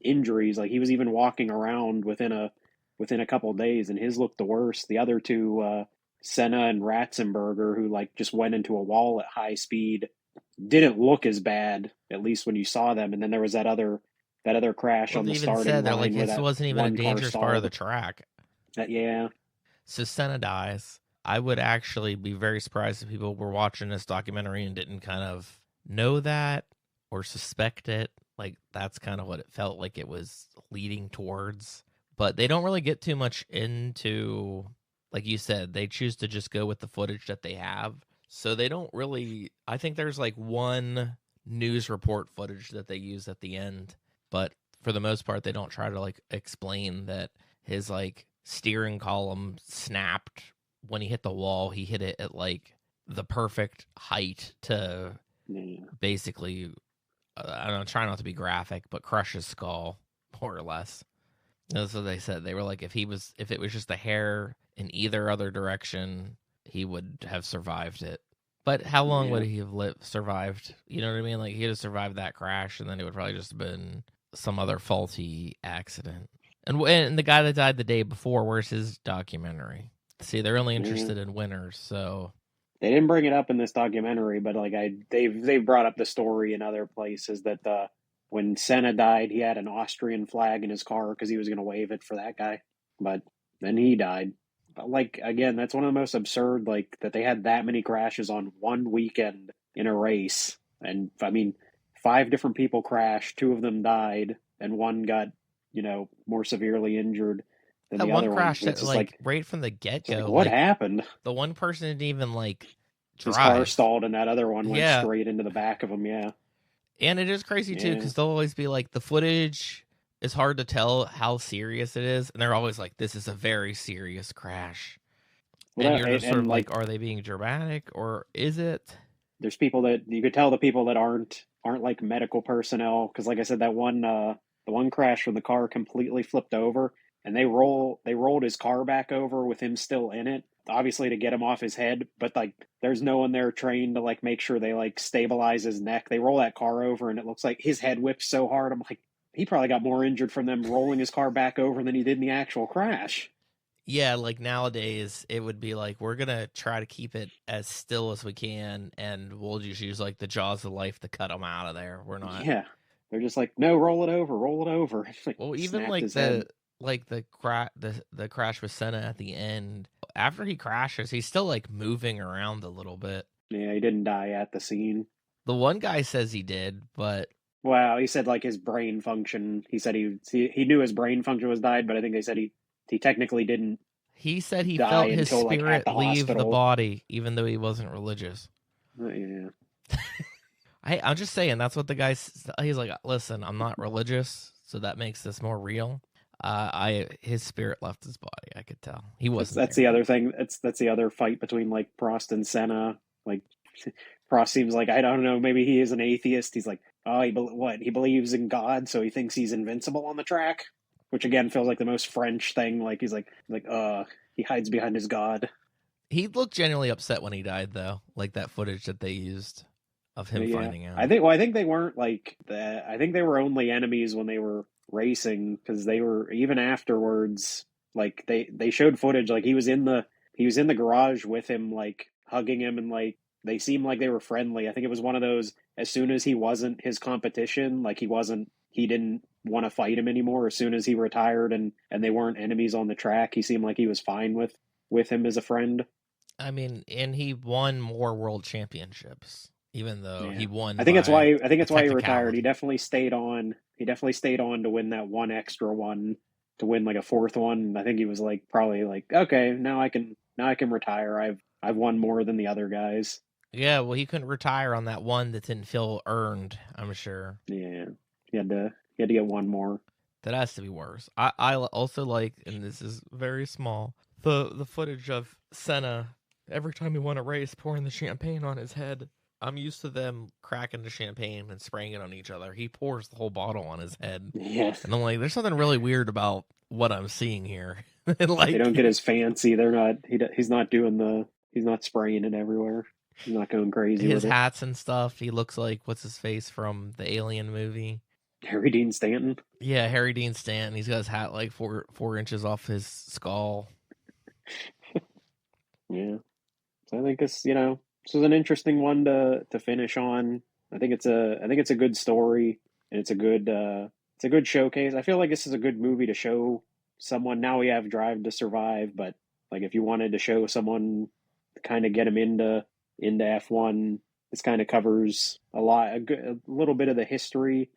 Speaker 1: injuries. Like he was even walking around within a couple of days, and his looked the worst. The other two, Senna and Ratzenberger, who like just went into a wall at high speed, didn't look as bad, at least when you saw them. And then there was that other crash
Speaker 2: Well,
Speaker 1: on
Speaker 2: they
Speaker 1: the
Speaker 2: even
Speaker 1: starting
Speaker 2: said they're
Speaker 1: line
Speaker 2: like
Speaker 1: where
Speaker 2: this
Speaker 1: that
Speaker 2: wasn't even a
Speaker 1: one car
Speaker 2: dangerous part of the
Speaker 1: stalled.
Speaker 2: track.
Speaker 1: Yeah,
Speaker 2: So Senna dies. I would actually be very surprised if people were watching this documentary and didn't kind of know that or suspect it. Like that's kind of what it felt like it was leading towards. But they don't really get too much into, like you said, they choose to just go with the footage that they have. So they don't really, I think there's like one news report footage that they use at the end. But for the most part, they don't try to like explain that his like steering column snapped when he hit the wall. He hit it at like the perfect height to
Speaker 1: yeah,
Speaker 2: basically, I don't know, try not to be graphic, but crush his skull more or less. That's what they said. They were like, if it was just a hair in either other direction, he would have survived it. But how long would
Speaker 1: yeah.
Speaker 2: he have survived? You know what I mean? Like he'd have survived that crash, and then it would probably just have been some other faulty accident. And the guy that died the day before, where's his documentary? See, they're only
Speaker 1: Yeah.
Speaker 2: interested in winners, so
Speaker 1: They didn't bring it up in this documentary, but like they've brought up the story in other places that when Senna died, he had an Austrian flag in his car because he was going to wave it for that guy, but then he died. But like again, that's one of the most absurd, like that they had that many crashes on one weekend in a race, and I mean, five different people crashed, two of them died, and one got more severely injured than
Speaker 2: that
Speaker 1: the
Speaker 2: one
Speaker 1: other one.
Speaker 2: crash
Speaker 1: And
Speaker 2: that like right from the get
Speaker 1: it's like
Speaker 2: go,
Speaker 1: what
Speaker 2: like
Speaker 1: happened?
Speaker 2: the one person didn't even like
Speaker 1: His car
Speaker 2: drive.
Speaker 1: stalled and that other one went
Speaker 2: Yeah,
Speaker 1: straight into the back of him. Yeah,
Speaker 2: and it is crazy too
Speaker 1: yeah.
Speaker 2: because they'll always be like the footage is hard to tell how serious it is, and they're always like, "This is a very serious crash,"
Speaker 1: Well,
Speaker 2: and
Speaker 1: that
Speaker 2: you're just sort
Speaker 1: and
Speaker 2: of
Speaker 1: like
Speaker 2: like, "Are they being dramatic or is it?"
Speaker 1: there's people that you could tell the people that aren't like medical personnel because like I said that one the one crash when the car completely flipped over and they rolled his car back over with him still in it obviously to get him off his head, but like there's no one there trained to like make sure they like stabilize his neck. They roll that car over and it looks like his head whips so hard. I'm like, he probably got more injured from them rolling his car back over than he did in the actual crash.
Speaker 2: Yeah, like nowadays it would be like we're gonna try to keep it as still as we can, and we'll just use like the jaws of life to cut them out of there. We're not.
Speaker 1: Yeah. They're just like, no, roll it over, roll it over. Like
Speaker 2: Well, even
Speaker 1: snapped
Speaker 2: like
Speaker 1: his head.
Speaker 2: the crash with Senna at the end. After he crashes, he's still like moving around a little bit.
Speaker 1: Yeah, he didn't die at the scene.
Speaker 2: The one guy says he did, but
Speaker 1: Wow, he said like his brain function. He said he knew his brain function was died, but I think they said he technically didn't
Speaker 2: he said he
Speaker 1: die
Speaker 2: felt his
Speaker 1: until like at
Speaker 2: spirit
Speaker 1: the
Speaker 2: leave the
Speaker 1: hospital.
Speaker 2: body, even though he wasn't religious.
Speaker 1: Yeah,
Speaker 2: I'm just saying that's what the guy. He's like, listen, I'm not religious, so that makes this more real. His spirit left his body. I could tell he
Speaker 1: that's
Speaker 2: wasn't
Speaker 1: that's
Speaker 2: there.
Speaker 1: the other thing. That's the other fight between like Prost and Senna. Like Prost seems like I don't know. Maybe he is an atheist. He's like, oh, he believes in God, so he thinks he's invincible on the track. Which again feels like the most French thing. Like he's like he hides behind his God.
Speaker 2: He looked genuinely upset when he died, though. Like that footage that they used of him
Speaker 1: Yeah,
Speaker 2: finding
Speaker 1: I
Speaker 2: out.
Speaker 1: think. Well, I think they weren't like that. I think they were only enemies when they were racing because they were even afterwards. Like they showed footage. Like he was in he was in the garage with him, like hugging him, and like they seemed like they were friendly. I think it was one of those, as soon as he wasn't his competition, like he didn't want to fight him anymore. As soon as he retired and they weren't enemies on the track, he seemed like he was fine with him as a friend.
Speaker 2: I mean, and he won more world championships, even though
Speaker 1: Yeah.
Speaker 2: he won
Speaker 1: I think that's
Speaker 2: by
Speaker 1: why I think
Speaker 2: a
Speaker 1: that's why he retired. He
Speaker 2: technicality.
Speaker 1: definitely stayed on. He definitely stayed on to win that one extra one, to win like a fourth one. I think he was like probably like, okay, now I can retire. I've won more than the other guys.
Speaker 2: Yeah, well, he couldn't retire on that one that didn't feel earned, I'm sure.
Speaker 1: Yeah. He had to get one more.
Speaker 2: That has to be worse. I also like, and this is very small, the footage of Senna every time he won a race pouring the champagne on his head. I'm used to them cracking the champagne and spraying it on each other. He pours the whole bottle on his head.
Speaker 1: Yeah.
Speaker 2: And I'm like, there's something really weird about what I'm seeing here.
Speaker 1: They
Speaker 2: Like
Speaker 1: don't get as fancy. They're not he's not doing he's not spraying it everywhere. He's not going crazy
Speaker 2: his
Speaker 1: with it.
Speaker 2: hats and stuff, he looks like what's his face from the Alien movie.
Speaker 1: Harry Dean Stanton.
Speaker 2: Yeah, Harry Dean Stanton. He's got his hat like four inches off his skull.
Speaker 1: Yeah. So I think this is an interesting one to finish on. I think it's a good story, and it's a good showcase. I feel like this is a good movie to show someone. Now we have Drive to Survive, but like if you wanted to show someone, kind of get them into F1, this kind of covers a little bit of the history.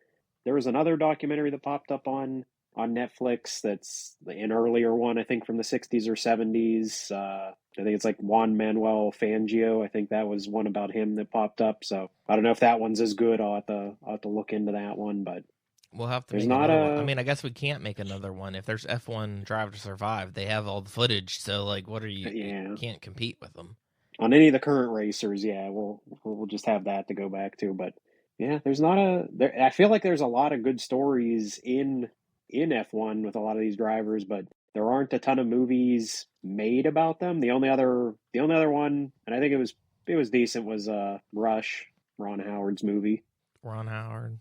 Speaker 1: There was another documentary that popped up on Netflix that's an earlier one, I think from the 60s or 70s. I think it's like Juan Manuel Fangio. I think that was one about him that popped up. So I don't know if that one's as good. I'll have to look into that one. But
Speaker 2: We'll have to
Speaker 1: there's
Speaker 2: make
Speaker 1: not
Speaker 2: another one. I
Speaker 1: a
Speaker 2: mean, I guess we can't make another one. If there's F1 Drive to Survive, they have all the footage. So, like, what are you
Speaker 1: yeah
Speaker 2: can't compete with them.
Speaker 1: on any of the current racers. Yeah, we'll just have that to go back to. But yeah, there's not a there. I feel like there's a lot of good stories in F1 with a lot of these drivers, but there aren't a ton of movies made about them. The only other one, and I think it was decent, was Rush, Ron Howard's movie.
Speaker 2: Ron Howard.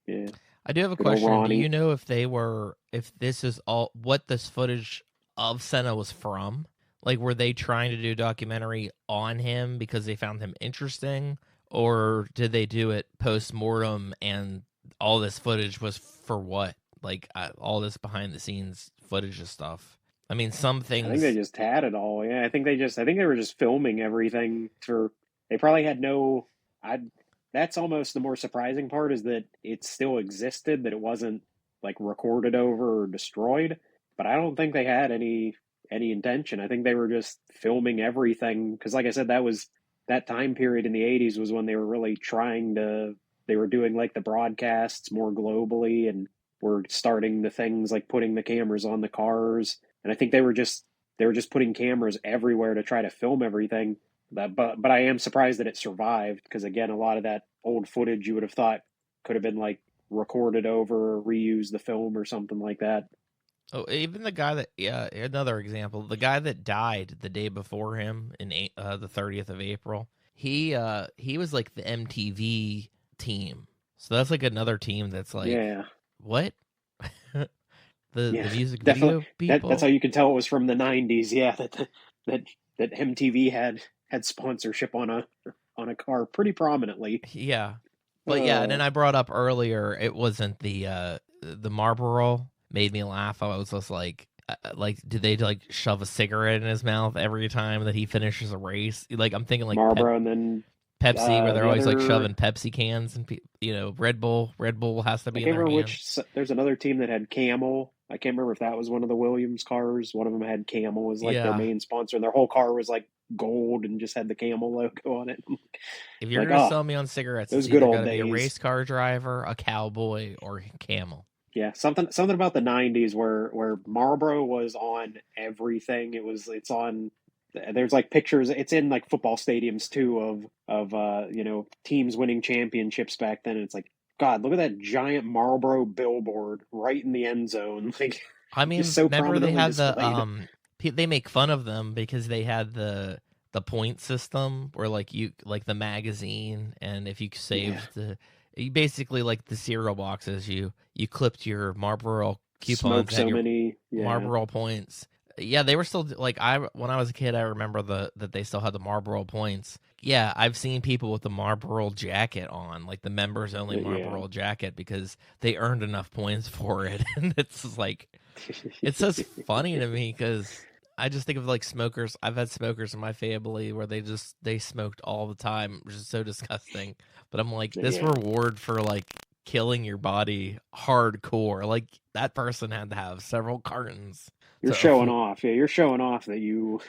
Speaker 1: Yeah,
Speaker 2: I do have a
Speaker 1: good old
Speaker 2: question. Do you
Speaker 1: Ronnie.
Speaker 2: know if this is all what this footage of Senna was from? Like, were they trying to do a documentary on him because they found him interesting, or did they do it post mortem and all this footage was for what? Like, all this behind the scenes footage of stuff. I mean, some
Speaker 1: I think they
Speaker 2: things.
Speaker 1: just had it all. Yeah, I think they were just filming everything for. They probably had no. I. That's almost the more surprising part, is that it still existed, that it wasn't like recorded over or destroyed. But I don't think they had any intention. I think they were just filming everything because, like I said, that time period in the '80s was when they were really trying to. They were doing like the broadcasts more globally, and were starting the things like putting the cameras on the cars, and I think they were just putting cameras everywhere to try to film everything. But I am surprised that it survived, because again, a lot of that old footage you would have thought could have been like recorded over, or reused the film or something like that.
Speaker 2: Oh, even the guy that, yeah, another example, the guy that died the day before him in the 30th of April, he was like the MTV team. So that's like another team that's like,
Speaker 1: Yeah,
Speaker 2: what? The
Speaker 1: yeah,
Speaker 2: music
Speaker 1: definitely.
Speaker 2: video
Speaker 1: That's how
Speaker 2: people?
Speaker 1: you can tell it was from the '90s. Yeah, that that MTV had sponsorship on a car pretty prominently.
Speaker 2: Yeah. But yeah, and then
Speaker 1: Uh,
Speaker 2: I brought up earlier, it wasn't the Marlboro made me laugh. I was just like, did they like shove a cigarette in his mouth every time that he finishes a race? Like, I'm thinking like
Speaker 1: Marlboro, and then
Speaker 2: Pepsi, where they're
Speaker 1: the
Speaker 2: always like
Speaker 1: other.
Speaker 2: shoving Pepsi cans and Red Bull. Red Bull has to
Speaker 1: I
Speaker 2: be in
Speaker 1: can't
Speaker 2: their
Speaker 1: remember
Speaker 2: hand.
Speaker 1: which. There's another team that had Camel. I can't remember if that was one of the Williams cars. One of them had Camel as like their
Speaker 2: Yeah,
Speaker 1: main sponsor, and their whole car was like gold and just had the Camel logo on it.
Speaker 2: if you're
Speaker 1: Like,
Speaker 2: gonna
Speaker 1: oh,
Speaker 2: sell me on cigarettes, it's
Speaker 1: those good
Speaker 2: either got
Speaker 1: old
Speaker 2: to be a
Speaker 1: days.
Speaker 2: race car driver, a cowboy, or Camel.
Speaker 1: Yeah, something about the '90s where Marlboro was on everything. It's on. There's like pictures. It's in like football stadiums too of teams winning championships back then. And it's like, God, look at that giant Marlboro billboard right in the end zone, like
Speaker 2: I
Speaker 1: just
Speaker 2: mean,
Speaker 1: so
Speaker 2: remember they
Speaker 1: prominently
Speaker 2: had
Speaker 1: displayed.
Speaker 2: they make fun of them because they had the point system where like you like the magazine, and if you
Speaker 1: Yeah,
Speaker 2: saved you basically like the cereal boxes, you clipped your Marlboro coupons
Speaker 1: smoke
Speaker 2: had
Speaker 1: so
Speaker 2: your
Speaker 1: many. Yeah,
Speaker 2: Marlboro points. Yeah, they were still like when I was a kid. I remember that they still had the Marlboro points. Yeah, I've seen people with the Marlboro jacket on, like the members only
Speaker 1: Yeah.
Speaker 2: Marlboro jacket, because they earned enough points for it. And it's like it's just funny to me because I just think of like smokers. I've had smokers in my family where they smoked all the time, which is so disgusting. But I'm like, this
Speaker 1: Yeah.
Speaker 2: reward for like killing your body hardcore, like that person had to have several cartons
Speaker 1: You're
Speaker 2: to
Speaker 1: showing
Speaker 2: afford.
Speaker 1: off. Yeah, you're showing off that you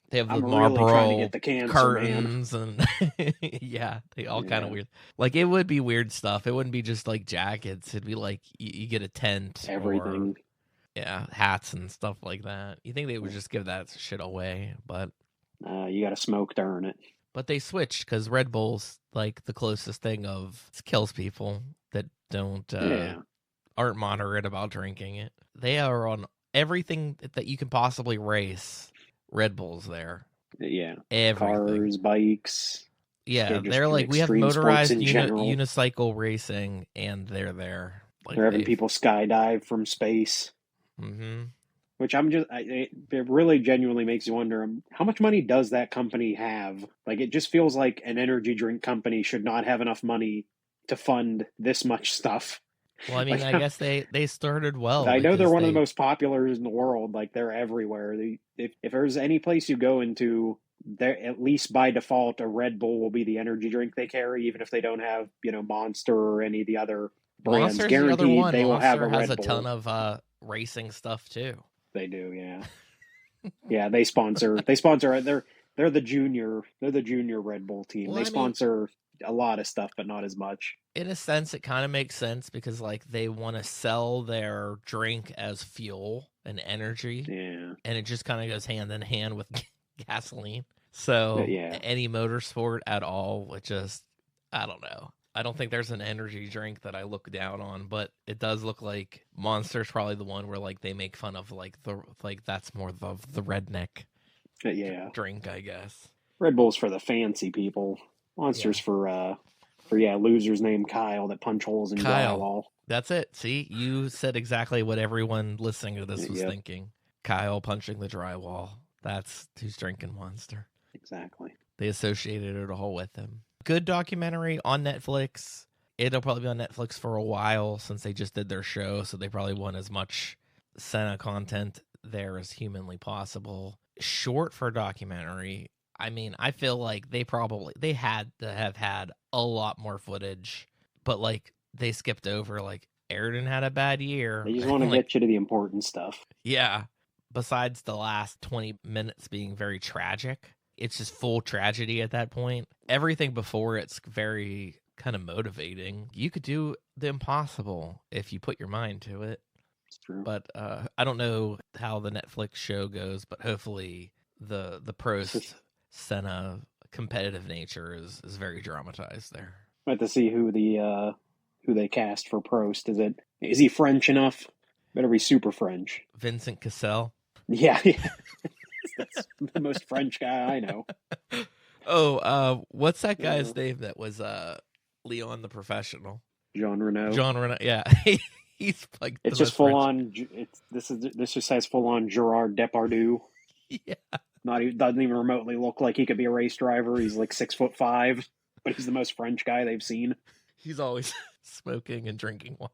Speaker 2: They have the
Speaker 1: I'm really trying to get
Speaker 2: Marlboro
Speaker 1: the cancer, man.
Speaker 2: cartons and yeah, they all kind of
Speaker 1: Yeah.
Speaker 2: weird. Like it would be weird stuff. It wouldn't be just like jackets. It'd be like you get a tent or
Speaker 1: Everything.
Speaker 2: yeah, hats and stuff like that. You think they would just give that shit away,
Speaker 1: You got to smoke to earn it.
Speaker 2: but they switched because Red Bull's like the closest thing of kills people that don't
Speaker 1: Yeah.
Speaker 2: aren't moderate about drinking it. They are on everything that you can possibly race. Red Bull's there.
Speaker 1: Yeah.
Speaker 2: Everything.
Speaker 1: Cars, bikes,
Speaker 2: Yeah,
Speaker 1: just
Speaker 2: they're like we have
Speaker 1: extreme sports
Speaker 2: motorized
Speaker 1: in general.
Speaker 2: unicycle racing, and they're there. Like
Speaker 1: They're having
Speaker 2: they've.
Speaker 1: people skydive from space,
Speaker 2: Mm-hmm.
Speaker 1: which it really genuinely makes you wonder how much money does that company have? Like, it just feels like an energy drink company should not have enough money to fund this much stuff.
Speaker 2: Well, I mean,
Speaker 1: Like,
Speaker 2: I guess they started well
Speaker 1: I know they're
Speaker 2: because
Speaker 1: one of the
Speaker 2: they
Speaker 1: most popular in the world. Like, they're everywhere. If there's any place you go into, there at least by default a Red Bull will be the energy drink they carry, even if they don't have Monster or any of the other brands.
Speaker 2: Monster's the other
Speaker 1: Guaranteed
Speaker 2: one.
Speaker 1: they will have a
Speaker 2: Monster has
Speaker 1: Red
Speaker 2: a ton
Speaker 1: Bull.
Speaker 2: of racing stuff too.
Speaker 1: They do, yeah, yeah. They sponsor. They sponsor. They're the junior. They're the junior Red Bull team.
Speaker 2: Well,
Speaker 1: They
Speaker 2: I mean,
Speaker 1: sponsor a lot of stuff, but not as much.
Speaker 2: in a sense, it kind of makes sense because like they want to sell their drink as fuel and energy,
Speaker 1: Yeah,
Speaker 2: and it just kind of goes hand in hand with gasoline. So
Speaker 1: yeah.
Speaker 2: any motorsport at all, would just I don't know. I don't think there's an energy drink that I look down on, but it does look like Monster's probably the one where like they make fun of like that's more of the redneck
Speaker 1: Yeah.
Speaker 2: drink, I guess.
Speaker 1: Red Bull's for the fancy people.
Speaker 2: Yeah.
Speaker 1: Monsters for losers named Kyle that punch holes in
Speaker 2: Kyle.
Speaker 1: drywall.
Speaker 2: That's it. See, you said exactly what everyone listening to this was
Speaker 1: Yep,
Speaker 2: thinking. Kyle punching the drywall. That's who's drinking Monster.
Speaker 1: exactly.
Speaker 2: They associated it all with him. Good documentary on Netflix. It'll probably be on Netflix for a while since they just did their show, so they probably want as much Senna content there as humanly possible. Short for a documentary. I mean, I feel like they had to have had a lot more footage, but like they skipped over like Ayrton had a bad year.
Speaker 1: They just want to
Speaker 2: Like
Speaker 1: get you to the important stuff.
Speaker 2: yeah, besides the last 20 minutes being very tragic, it's just full tragedy at that point. Everything before it's very kind of motivating. You could do the impossible if you put your mind to it.
Speaker 1: It's true.
Speaker 2: But I don't know how the Netflix show goes, but hopefully the Prost Senna competitive nature is very dramatized there.
Speaker 1: But to see who they cast for Prost. Is he French enough? Better be super French.
Speaker 2: Vincent Cassel.
Speaker 1: Yeah, yeah. That's the most French guy I know.
Speaker 2: Oh, what's that guy's
Speaker 1: Uh,
Speaker 2: name that was Leon the Professional?
Speaker 1: Jean Reno.
Speaker 2: John Reno. Yeah, he's like the
Speaker 1: It's just
Speaker 2: most
Speaker 1: full
Speaker 2: French.
Speaker 1: on. This just has full on Gerard Depardieu.
Speaker 2: Yeah,
Speaker 1: Not even doesn't even remotely look like he could be a race driver. He's like 6'5", but he's the most French guy they've seen.
Speaker 2: he's always smoking and drinking wine.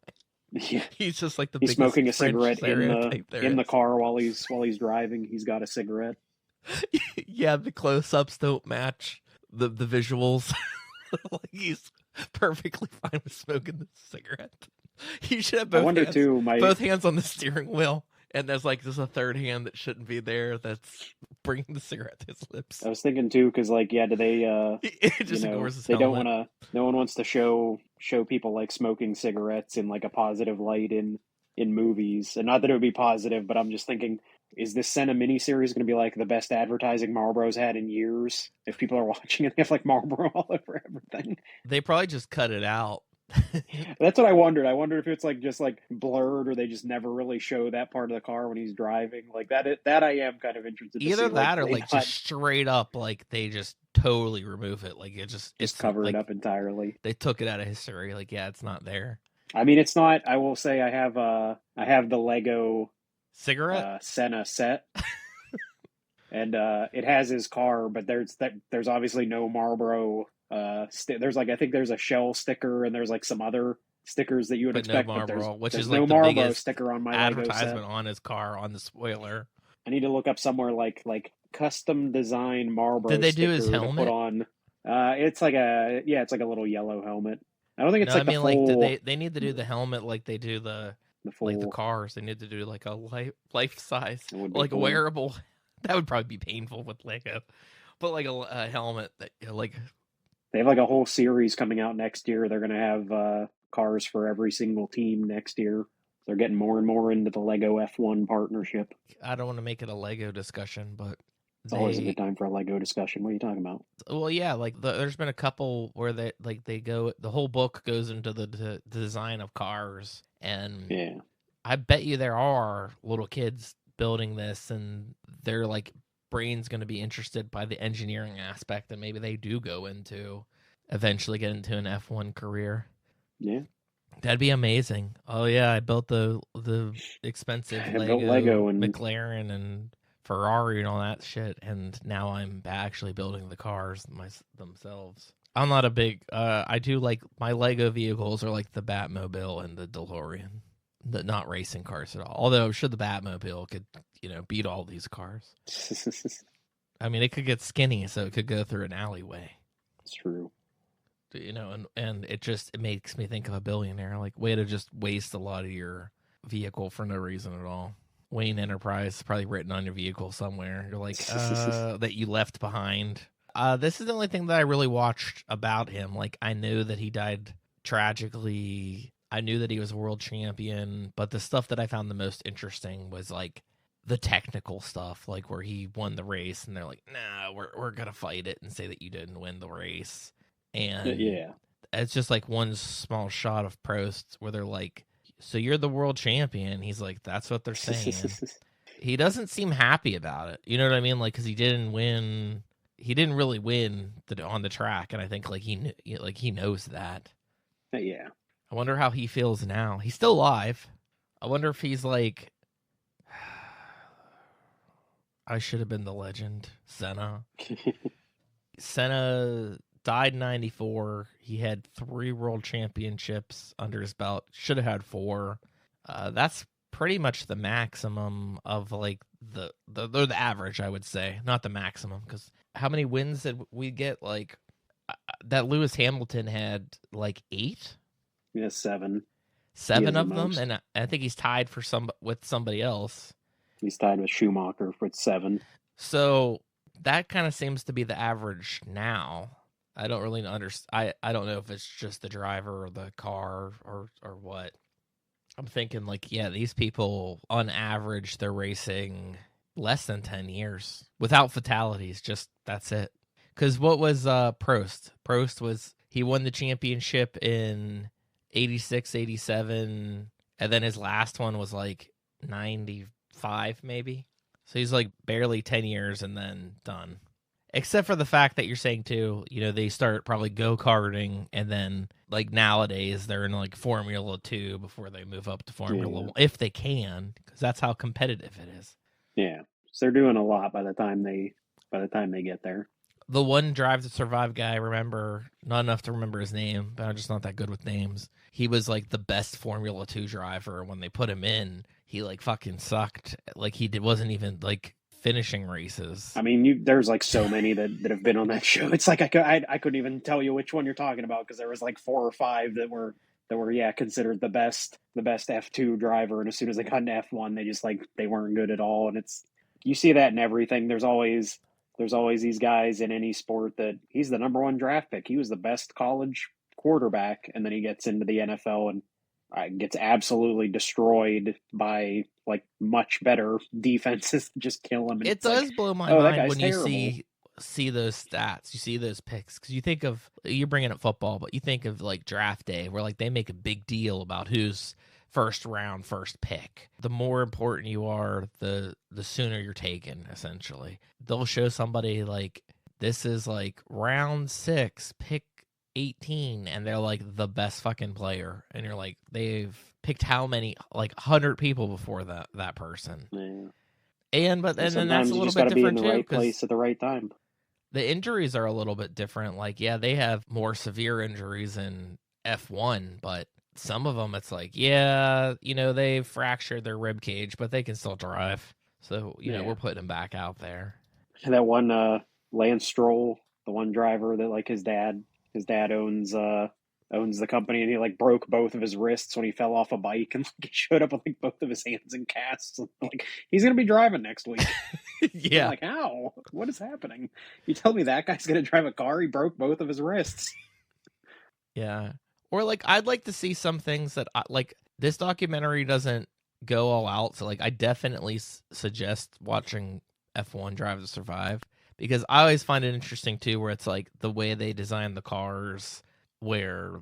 Speaker 1: Yeah,
Speaker 2: He's just like the
Speaker 1: he's
Speaker 2: biggest
Speaker 1: smoking a
Speaker 2: French
Speaker 1: cigarette
Speaker 2: stereotype there
Speaker 1: in the
Speaker 2: is.
Speaker 1: car while he's driving. He's got a cigarette.
Speaker 2: Yeah, the close-ups don't match the visuals. Like he's perfectly fine with smoking the cigarette. He should have
Speaker 1: I wonder too.
Speaker 2: both hands on the steering wheel, and there's like just a third hand that shouldn't be there that's bringing the cigarette to his lips.
Speaker 1: I was thinking too, because do they?
Speaker 2: It just ignores his
Speaker 1: They don't
Speaker 2: helmet.
Speaker 1: want to. No one wants to show people like smoking cigarettes in like a positive light in movies, and not that it would be positive, but I'm just thinking. Is this Senna miniseries going to be like the best advertising Marlboro's had in years? If people are watching it, they have like Marlboro all over everything.
Speaker 2: They probably just cut it out.
Speaker 1: That's what I wondered. I wondered if it's like just like blurred, or they just never really show that part of the car when he's driving. Like that I am kind of interested to
Speaker 2: Either
Speaker 1: see.
Speaker 2: that or
Speaker 1: They
Speaker 2: like just straight up like they just totally remove it. Like it's
Speaker 1: cover
Speaker 2: like
Speaker 1: it up entirely.
Speaker 2: they took it out of history. Like yeah, it's not there.
Speaker 1: I mean, it's not. I will say I have the Lego
Speaker 2: Cigarette?
Speaker 1: Senna set, and it has his car, but there's obviously no Marlboro. There's like I think there's a Shell sticker, and there's like some other stickers that you would
Speaker 2: But no
Speaker 1: expect, but
Speaker 2: Marlboro, which is
Speaker 1: there's
Speaker 2: like
Speaker 1: no
Speaker 2: the
Speaker 1: Marlboro
Speaker 2: biggest
Speaker 1: sticker on my Lego set.
Speaker 2: advertisement on his car on the spoiler.
Speaker 1: I need to look up somewhere like custom design
Speaker 2: Did
Speaker 1: Marlboro
Speaker 2: they do his
Speaker 1: sticker to put
Speaker 2: helmet?
Speaker 1: on. It's like it's like a little yellow helmet. I don't think it's
Speaker 2: No, I
Speaker 1: like
Speaker 2: mean like did they need to do the helmet like they do
Speaker 1: the
Speaker 2: like the
Speaker 1: full.
Speaker 2: cars? They need to do like a life size,
Speaker 1: It would be
Speaker 2: like a
Speaker 1: cool.
Speaker 2: wearable. That would probably be painful with Lego, but like a helmet that like
Speaker 1: They have like a whole series coming out next year. They're gonna have cars for every single team next year. They're getting more and more into the Lego F1 partnership.
Speaker 2: I don't want to make it a Lego discussion, but
Speaker 1: It's always a
Speaker 2: they
Speaker 1: good time for a Lego discussion. What are you talking about?
Speaker 2: well yeah like there's been a couple where they go the whole book goes into the design of cars, and
Speaker 1: Yeah.
Speaker 2: I bet you there are little kids building this, and their like brain's going to be interested by the engineering aspect, and maybe they do go into eventually get into an F1 career.
Speaker 1: Yeah.
Speaker 2: That'd be amazing. Oh yeah, I built the expensive
Speaker 1: I built
Speaker 2: Lego
Speaker 1: Lego and
Speaker 2: McLaren and Ferrari and all that shit, and now I'm actually building the cars themselves. I'm not a big. I do like my Lego vehicles are like the Batmobile and the DeLorean, not racing cars at all. Although I'm sure the Batmobile could, beat all these cars. I mean, it could get skinny, so it could go through an alleyway.
Speaker 1: it's true.
Speaker 2: And it makes me think of a billionaire. Like, way to just waste a lot of your vehicle for no reason at all. Wayne Enterprise probably written on your vehicle somewhere. You're like, that you left behind. This is the only thing that I really watched about him. Like, I knew that he died tragically. I knew that he was a world champion, but the stuff that I found the most interesting was like the technical stuff, like where he won the race, and they're like, "Nah, we're gonna fight it and say that you didn't win the race." And
Speaker 1: Yeah.
Speaker 2: it's just like one small shot of Prost where they're like, "So you're the world champion?" He's like, "That's what they're saying." He doesn't seem happy about it. You know what I mean? Like, because he didn't win. He didn't really win on the track, and I think like he knows that.
Speaker 1: Yeah.
Speaker 2: I wonder how he feels now. He's still alive. I wonder if he's like, I should have been the legend, Senna. Senna died in 94. He had 3 world championships under his belt. Should have had 4. That's pretty much the maximum of like the average, I would say. Not the maximum, because how many wins did we get? Like that Lewis Hamilton had like 8?
Speaker 1: Yeah, 7.
Speaker 2: 7
Speaker 1: the
Speaker 2: of them,
Speaker 1: most.
Speaker 2: and I think he's tied for with somebody else.
Speaker 1: He's tied with Schumacher for 7.
Speaker 2: So that kind of seems to be the average now. I don't really understand. I don't know if it's just the driver or the car or what. I'm thinking like, yeah, these people on average they're racing less than 10 years without fatalities. Just that's it. Because what was Prost? Prost he won the championship in 86, 87, and then his last one was like 95 maybe. So he's like barely 10 years and then done. Except for the fact that you're saying too, they start probably go-karting, and then like nowadays they're in like Formula 2 before they move up to Formula 1 if they can, because that's how competitive it is.
Speaker 1: Yeah. So they're doing a lot by the time they get there.
Speaker 2: The one Drive to Survive guy I remember, not enough to remember his name, but I'm just not that good with names. He was like the best Formula 2 driver. When they put him in, he like fucking sucked. Like wasn't even like finishing races.
Speaker 1: I mean, there's like so many that have been on that show. It's like I couldn't even tell you which one you're talking about, because there was like 4 or 5 that were considered the best F2 driver, and as soon as they got into F1, they just like they weren't good at all. And you see that in everything. There's always these guys in any sport that he's the number 1 draft pick. He was the best college quarterback, and then he gets into the NFL and gets absolutely destroyed by like much better defenses. Just kill him. And
Speaker 2: it does
Speaker 1: like,
Speaker 2: blow my
Speaker 1: that
Speaker 2: mind
Speaker 1: guy's
Speaker 2: when
Speaker 1: terrible.
Speaker 2: you see those stats, you see those picks, because you think of, you're bringing up football, but you think of like draft day where like they make a big deal about who's first round first pick. The more important you are, the sooner you're taken. Essentially, they'll show somebody like, this is like round 6 pick 18 and they're like the best fucking player, and you're like, they've picked how many, like 100 people before that person.
Speaker 1: Yeah.
Speaker 2: And then that's
Speaker 1: Sometimes
Speaker 2: a
Speaker 1: you
Speaker 2: little
Speaker 1: just
Speaker 2: bit
Speaker 1: got to be in
Speaker 2: different
Speaker 1: the
Speaker 2: too,
Speaker 1: right
Speaker 2: because
Speaker 1: place at the right time.
Speaker 2: the injuries are a little bit different. Like, yeah, they have more severe injuries in F1, but some of them it's like, yeah, they fractured their rib cage, but they can still drive. So,
Speaker 1: Yeah.
Speaker 2: we're putting them back out there.
Speaker 1: And that one Lance Stroll, the one driver that like his dad owns the company, and he like broke both of his wrists when he fell off a bike, and like, he showed up with like both of his hands in casts. Like, he's gonna be driving next week. I'm
Speaker 2: Yeah.
Speaker 1: like, how? What is happening? You tell me that guy's gonna drive a car? He broke both of his wrists.
Speaker 2: Yeah. Or like, I'd like to see some things that like, this documentary doesn't go all out, so like I definitely suggest watching F1 Drive to Survive, because I always find it interesting too, where it's like the way they design the cars, where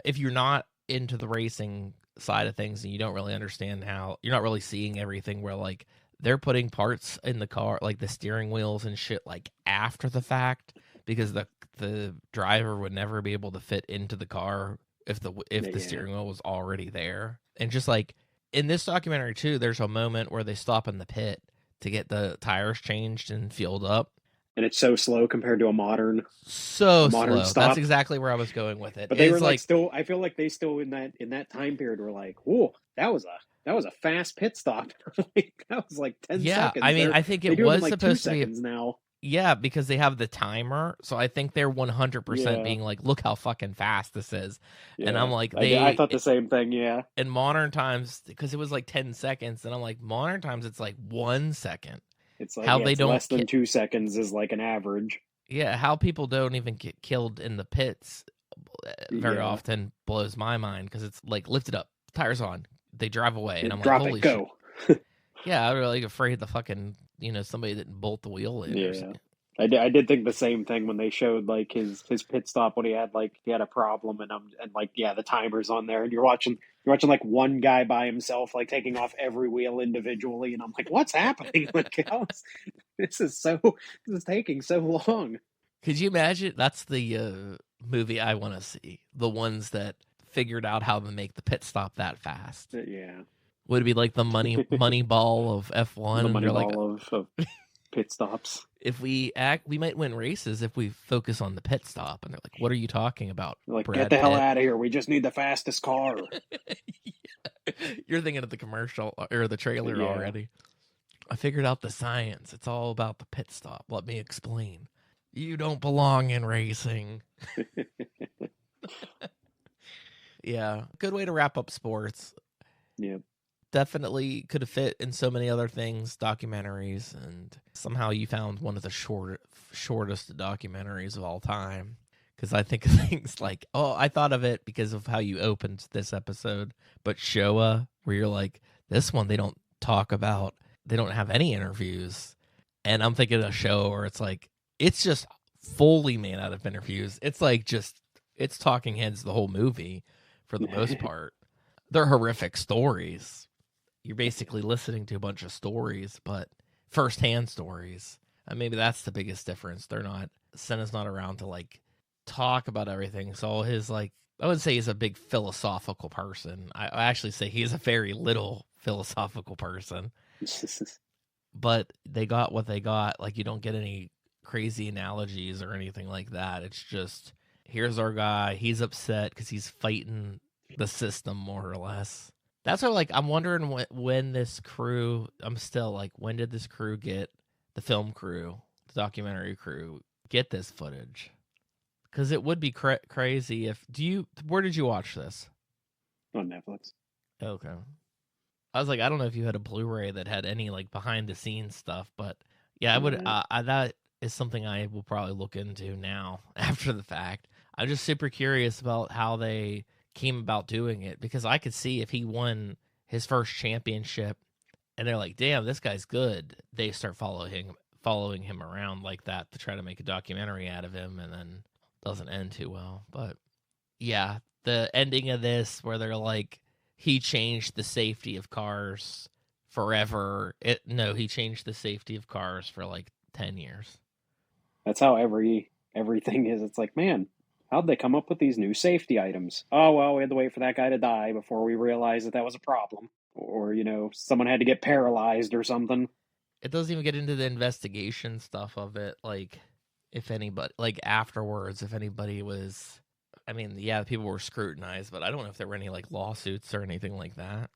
Speaker 2: if you're not into the racing side of things and you don't really understand how, you're not really seeing everything, where like they're putting parts in the car, like the steering wheels and shit, like after the fact, because the driver would never be able to fit into the car if the
Speaker 1: Yeah.
Speaker 2: steering wheel was already there. And just like in this documentary too, there's a moment where they stop in the pit to get the tires changed and fueled up.
Speaker 1: And it's so slow compared to a
Speaker 2: So
Speaker 1: modern
Speaker 2: slow. That's
Speaker 1: stop.
Speaker 2: exactly where I was going with it.
Speaker 1: But they were
Speaker 2: Is
Speaker 1: like
Speaker 2: like,
Speaker 1: still. I feel like they still in that time period were like, "Whoa, that was a fast pit stop." Like, that was like 10 seconds.
Speaker 2: I mean, I think
Speaker 1: They
Speaker 2: it
Speaker 1: do them in
Speaker 2: was
Speaker 1: like two
Speaker 2: supposed to be
Speaker 1: seconds now.
Speaker 2: yeah, because they have the timer. So I think they're 100%
Speaker 1: Yeah,
Speaker 2: being like, look how fucking fast this is. And I'm
Speaker 1: yeah.
Speaker 2: like,
Speaker 1: I thought the same thing. Yeah,
Speaker 2: in modern times, because it was like 10 seconds, and I'm like, modern times it's like 1 second.
Speaker 1: it's like
Speaker 2: How they
Speaker 1: it's
Speaker 2: don't
Speaker 1: less than 2 seconds is like an average.
Speaker 2: yeah, how people don't even get killed in the pits very
Speaker 1: Yeah,
Speaker 2: often blows my mind, because it's like, lift it up, tires on, they drive away, and I'm like,
Speaker 1: drop it,
Speaker 2: holy shit.
Speaker 1: go.
Speaker 2: Yeah, I'm really afraid the fucking, somebody didn't bolt the wheel in or
Speaker 1: Yeah.
Speaker 2: something.
Speaker 1: I did think the same thing when they showed like his pit stop when he had a problem, and like, yeah, the timer's on there, and you're watching like one guy by himself like taking off every wheel individually, and I'm like, what's happening? Like, this is this is taking so long.
Speaker 2: Could you imagine? That's the movie I want to see. The ones that figured out how to make the pit stop that fast.
Speaker 1: Yeah,
Speaker 2: Would it be like the money ball of F1?
Speaker 1: the
Speaker 2: And
Speaker 1: money
Speaker 2: they're like,
Speaker 1: ball of pit stops.
Speaker 2: if we act, we might win races if we focus on the pit stop. And they're like, what are you talking about,
Speaker 1: Like, get
Speaker 2: Brad
Speaker 1: the hell
Speaker 2: Pitt?
Speaker 1: out of here. We just need the fastest car.
Speaker 2: Yeah. You're thinking of the commercial or the trailer
Speaker 1: Yeah.
Speaker 2: already. I figured out the science. It's all about the pit stop. Let me explain. You don't belong in racing. Yeah. Good way to wrap up sports.
Speaker 1: Yeah.
Speaker 2: Definitely could have fit in so many other things, documentaries, and somehow you found one of the shortest documentaries of all time. Because I think of things like, oh, I thought of it because of how you opened this episode, but Showa, where you're like, this one they don't talk about, they don't have any interviews. And I'm thinking of a show where it's like, it's just fully made out of interviews. It's like it's talking heads the whole movie for the most part. They're horrific stories. You're basically listening to a bunch of stories, but firsthand stories. And maybe that's the biggest difference. Senna's not around to like talk about everything. So his like, I wouldn't say he's a big philosophical person. I actually say he's a very little philosophical person. But they got what they got. Like, you don't get any crazy analogies or anything like that. It's just, here's our guy. He's upset because he's fighting the system, more or less. That's why, like, I'm wondering when this crew, I'm still like, when did this crew get, the film crew, the documentary crew, get this footage? Because it would be crazy if, where did you watch this?
Speaker 1: On Netflix.
Speaker 2: Okay. I was like, I don't know if you had a Blu-ray that had any like behind the scenes stuff, but yeah, I would. That is something I will probably look into now after the fact. I'm just super curious about how they came about doing it, because I could see if he won his first championship and they're like, damn, this guy's good, they start following him around like that to try to make a documentary out of him, and then doesn't end too well. But yeah, the ending of this where they're like, he changed the safety of cars forever. He changed the safety of cars for like 10 years.
Speaker 1: That's how everything is. It's like, man, how'd they come up with these new safety items? Oh, well, we had to wait for that guy to die before we realized that that was a problem. Or, someone had to get paralyzed or something.
Speaker 2: It doesn't even get into the investigation stuff of it. Like, if anybody, like afterwards, if anybody was, I mean, yeah, people were scrutinized, but I don't know if there were any like lawsuits or anything like that.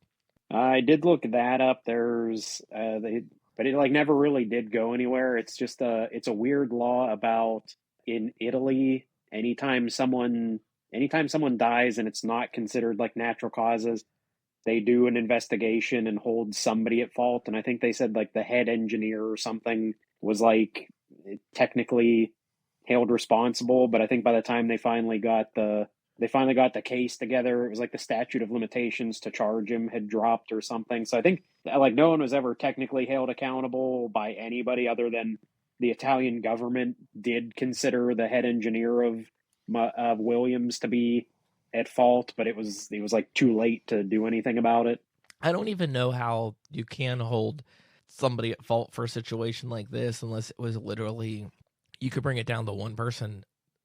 Speaker 1: I did look that up. But it like never really did go anywhere. It's a weird law about in Italy. Anytime someone dies and it's not considered like natural causes, they do an investigation and hold somebody at fault. And I think they said like the head engineer or something was like technically held responsible. But I think by the time they finally got the case together, it was like the statute of limitations to charge him had dropped or something. So I think like no one was ever technically held accountable by anybody other than the Italian government did consider the head engineer of Williams to be at fault, but it was like too late to do anything about it.
Speaker 2: I don't even know how you can hold somebody at fault for a situation like this unless it was literally you could bring it down to one person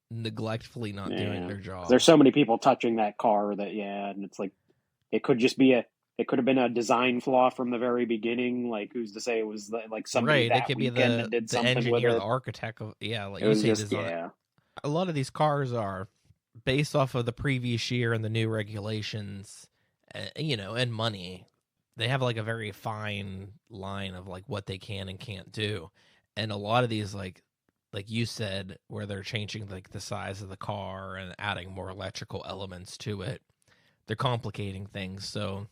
Speaker 2: neglectfully not doing
Speaker 1: Yeah,
Speaker 2: their
Speaker 1: 'cause
Speaker 2: job.
Speaker 1: there's so many people touching that car that and it's like it could just be it could have been a design flaw from the very beginning. Like who's to say it was like somebody
Speaker 2: Right, it
Speaker 1: that
Speaker 2: could be
Speaker 1: weekend that did
Speaker 2: the
Speaker 1: something with
Speaker 2: engineer, the
Speaker 1: it.
Speaker 2: architect of, yeah, like
Speaker 1: It
Speaker 2: you
Speaker 1: was
Speaker 2: say,
Speaker 1: just
Speaker 2: design. A lot of these cars are based off of the previous year and the new regulations, and money. They have like a very fine line of like what they can and can't do, and a lot of these like you said, where they're changing like the size of the car and adding more electrical elements to it, they're complicating things. So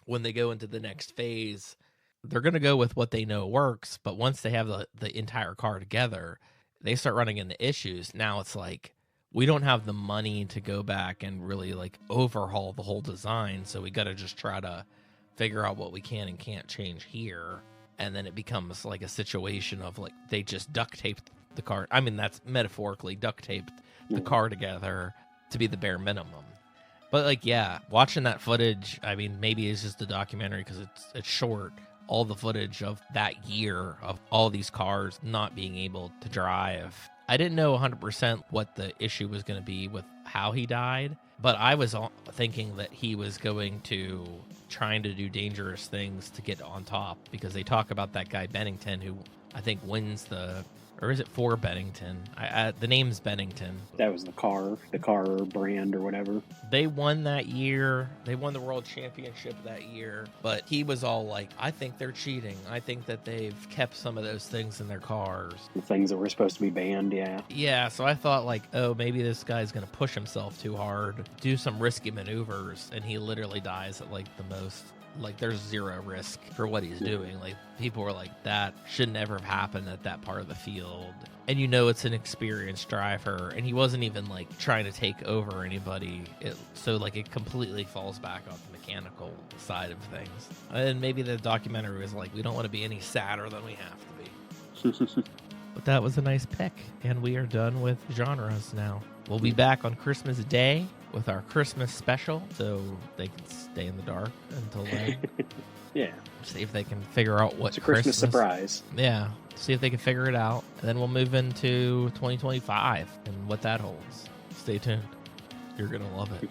Speaker 2: when they go into the next phase, they're going to go with what they know works. But once they have the entire car together, they start running into issues. Now it's like, we don't have the money to go back and really like overhaul the whole design. So we got to just try to figure out what we can and can't change here. And then it becomes like a situation of like they just duct taped the car. I mean, that's metaphorically duct taped the car together to be the bare minimum. But like, yeah, watching that footage, I mean, maybe it's just a documentary because it's short. All the footage of that year of all these cars not being able to drive. I didn't know 100% what the issue was going to be with how he died, but I was thinking that he was going to trying to do dangerous things to get on top, because they talk about that guy Bennington, who I think wins or is it for Bennington? The name's Bennington.
Speaker 1: that was the car brand or whatever.
Speaker 2: They won that year. They won the world championship that year. But he was all like, I think they're cheating. I think that they've kept some of those things in their cars.
Speaker 1: The things that were supposed to be banned, yeah.
Speaker 2: Yeah, so I thought like, oh, maybe this guy's going to push himself too hard, do some risky maneuvers, and he literally dies at like the most. Like there's zero risk for what he's doing. Like people were like, that should never have happened at that part of the field. And it's an experienced driver, and he wasn't even like trying to take over anybody. So like it completely falls back on the mechanical side of things. And maybe the documentary was like, we don't want to be any sadder than we have to be. But that was a nice pick, and we are done with genres now. We'll be back on Christmas Day with our Christmas special, so they can stay in the dark until then.
Speaker 1: Yeah.
Speaker 2: See if they can figure out what
Speaker 1: It's a Christmas surprise.
Speaker 2: Yeah, see if they can figure it out, and then we'll move into 2025 and what that holds. Stay tuned. You're gonna love it.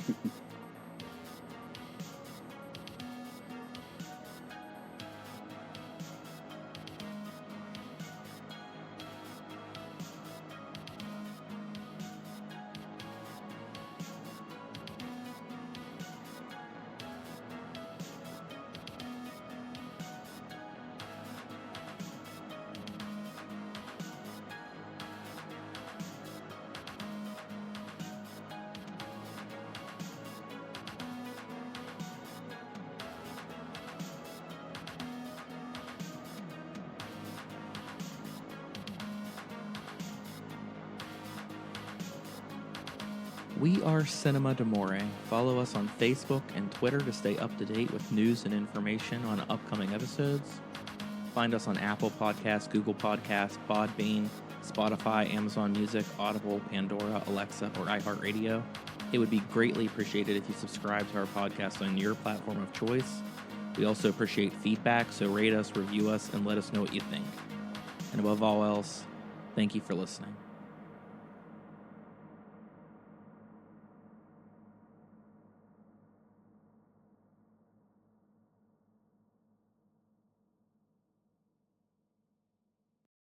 Speaker 3: We are Cinema d'Amore. Follow us on Facebook and Twitter to stay up to date with news and information on upcoming episodes. Find us on Apple Podcasts, Google Podcasts, Podbean, Spotify, Amazon Music, Audible, Pandora, Alexa, or iHeartRadio. It would be greatly appreciated if you subscribe to our podcast on your platform of choice. We also appreciate feedback, so rate us, review us, and let us know what you think. And above all else, thank you for listening.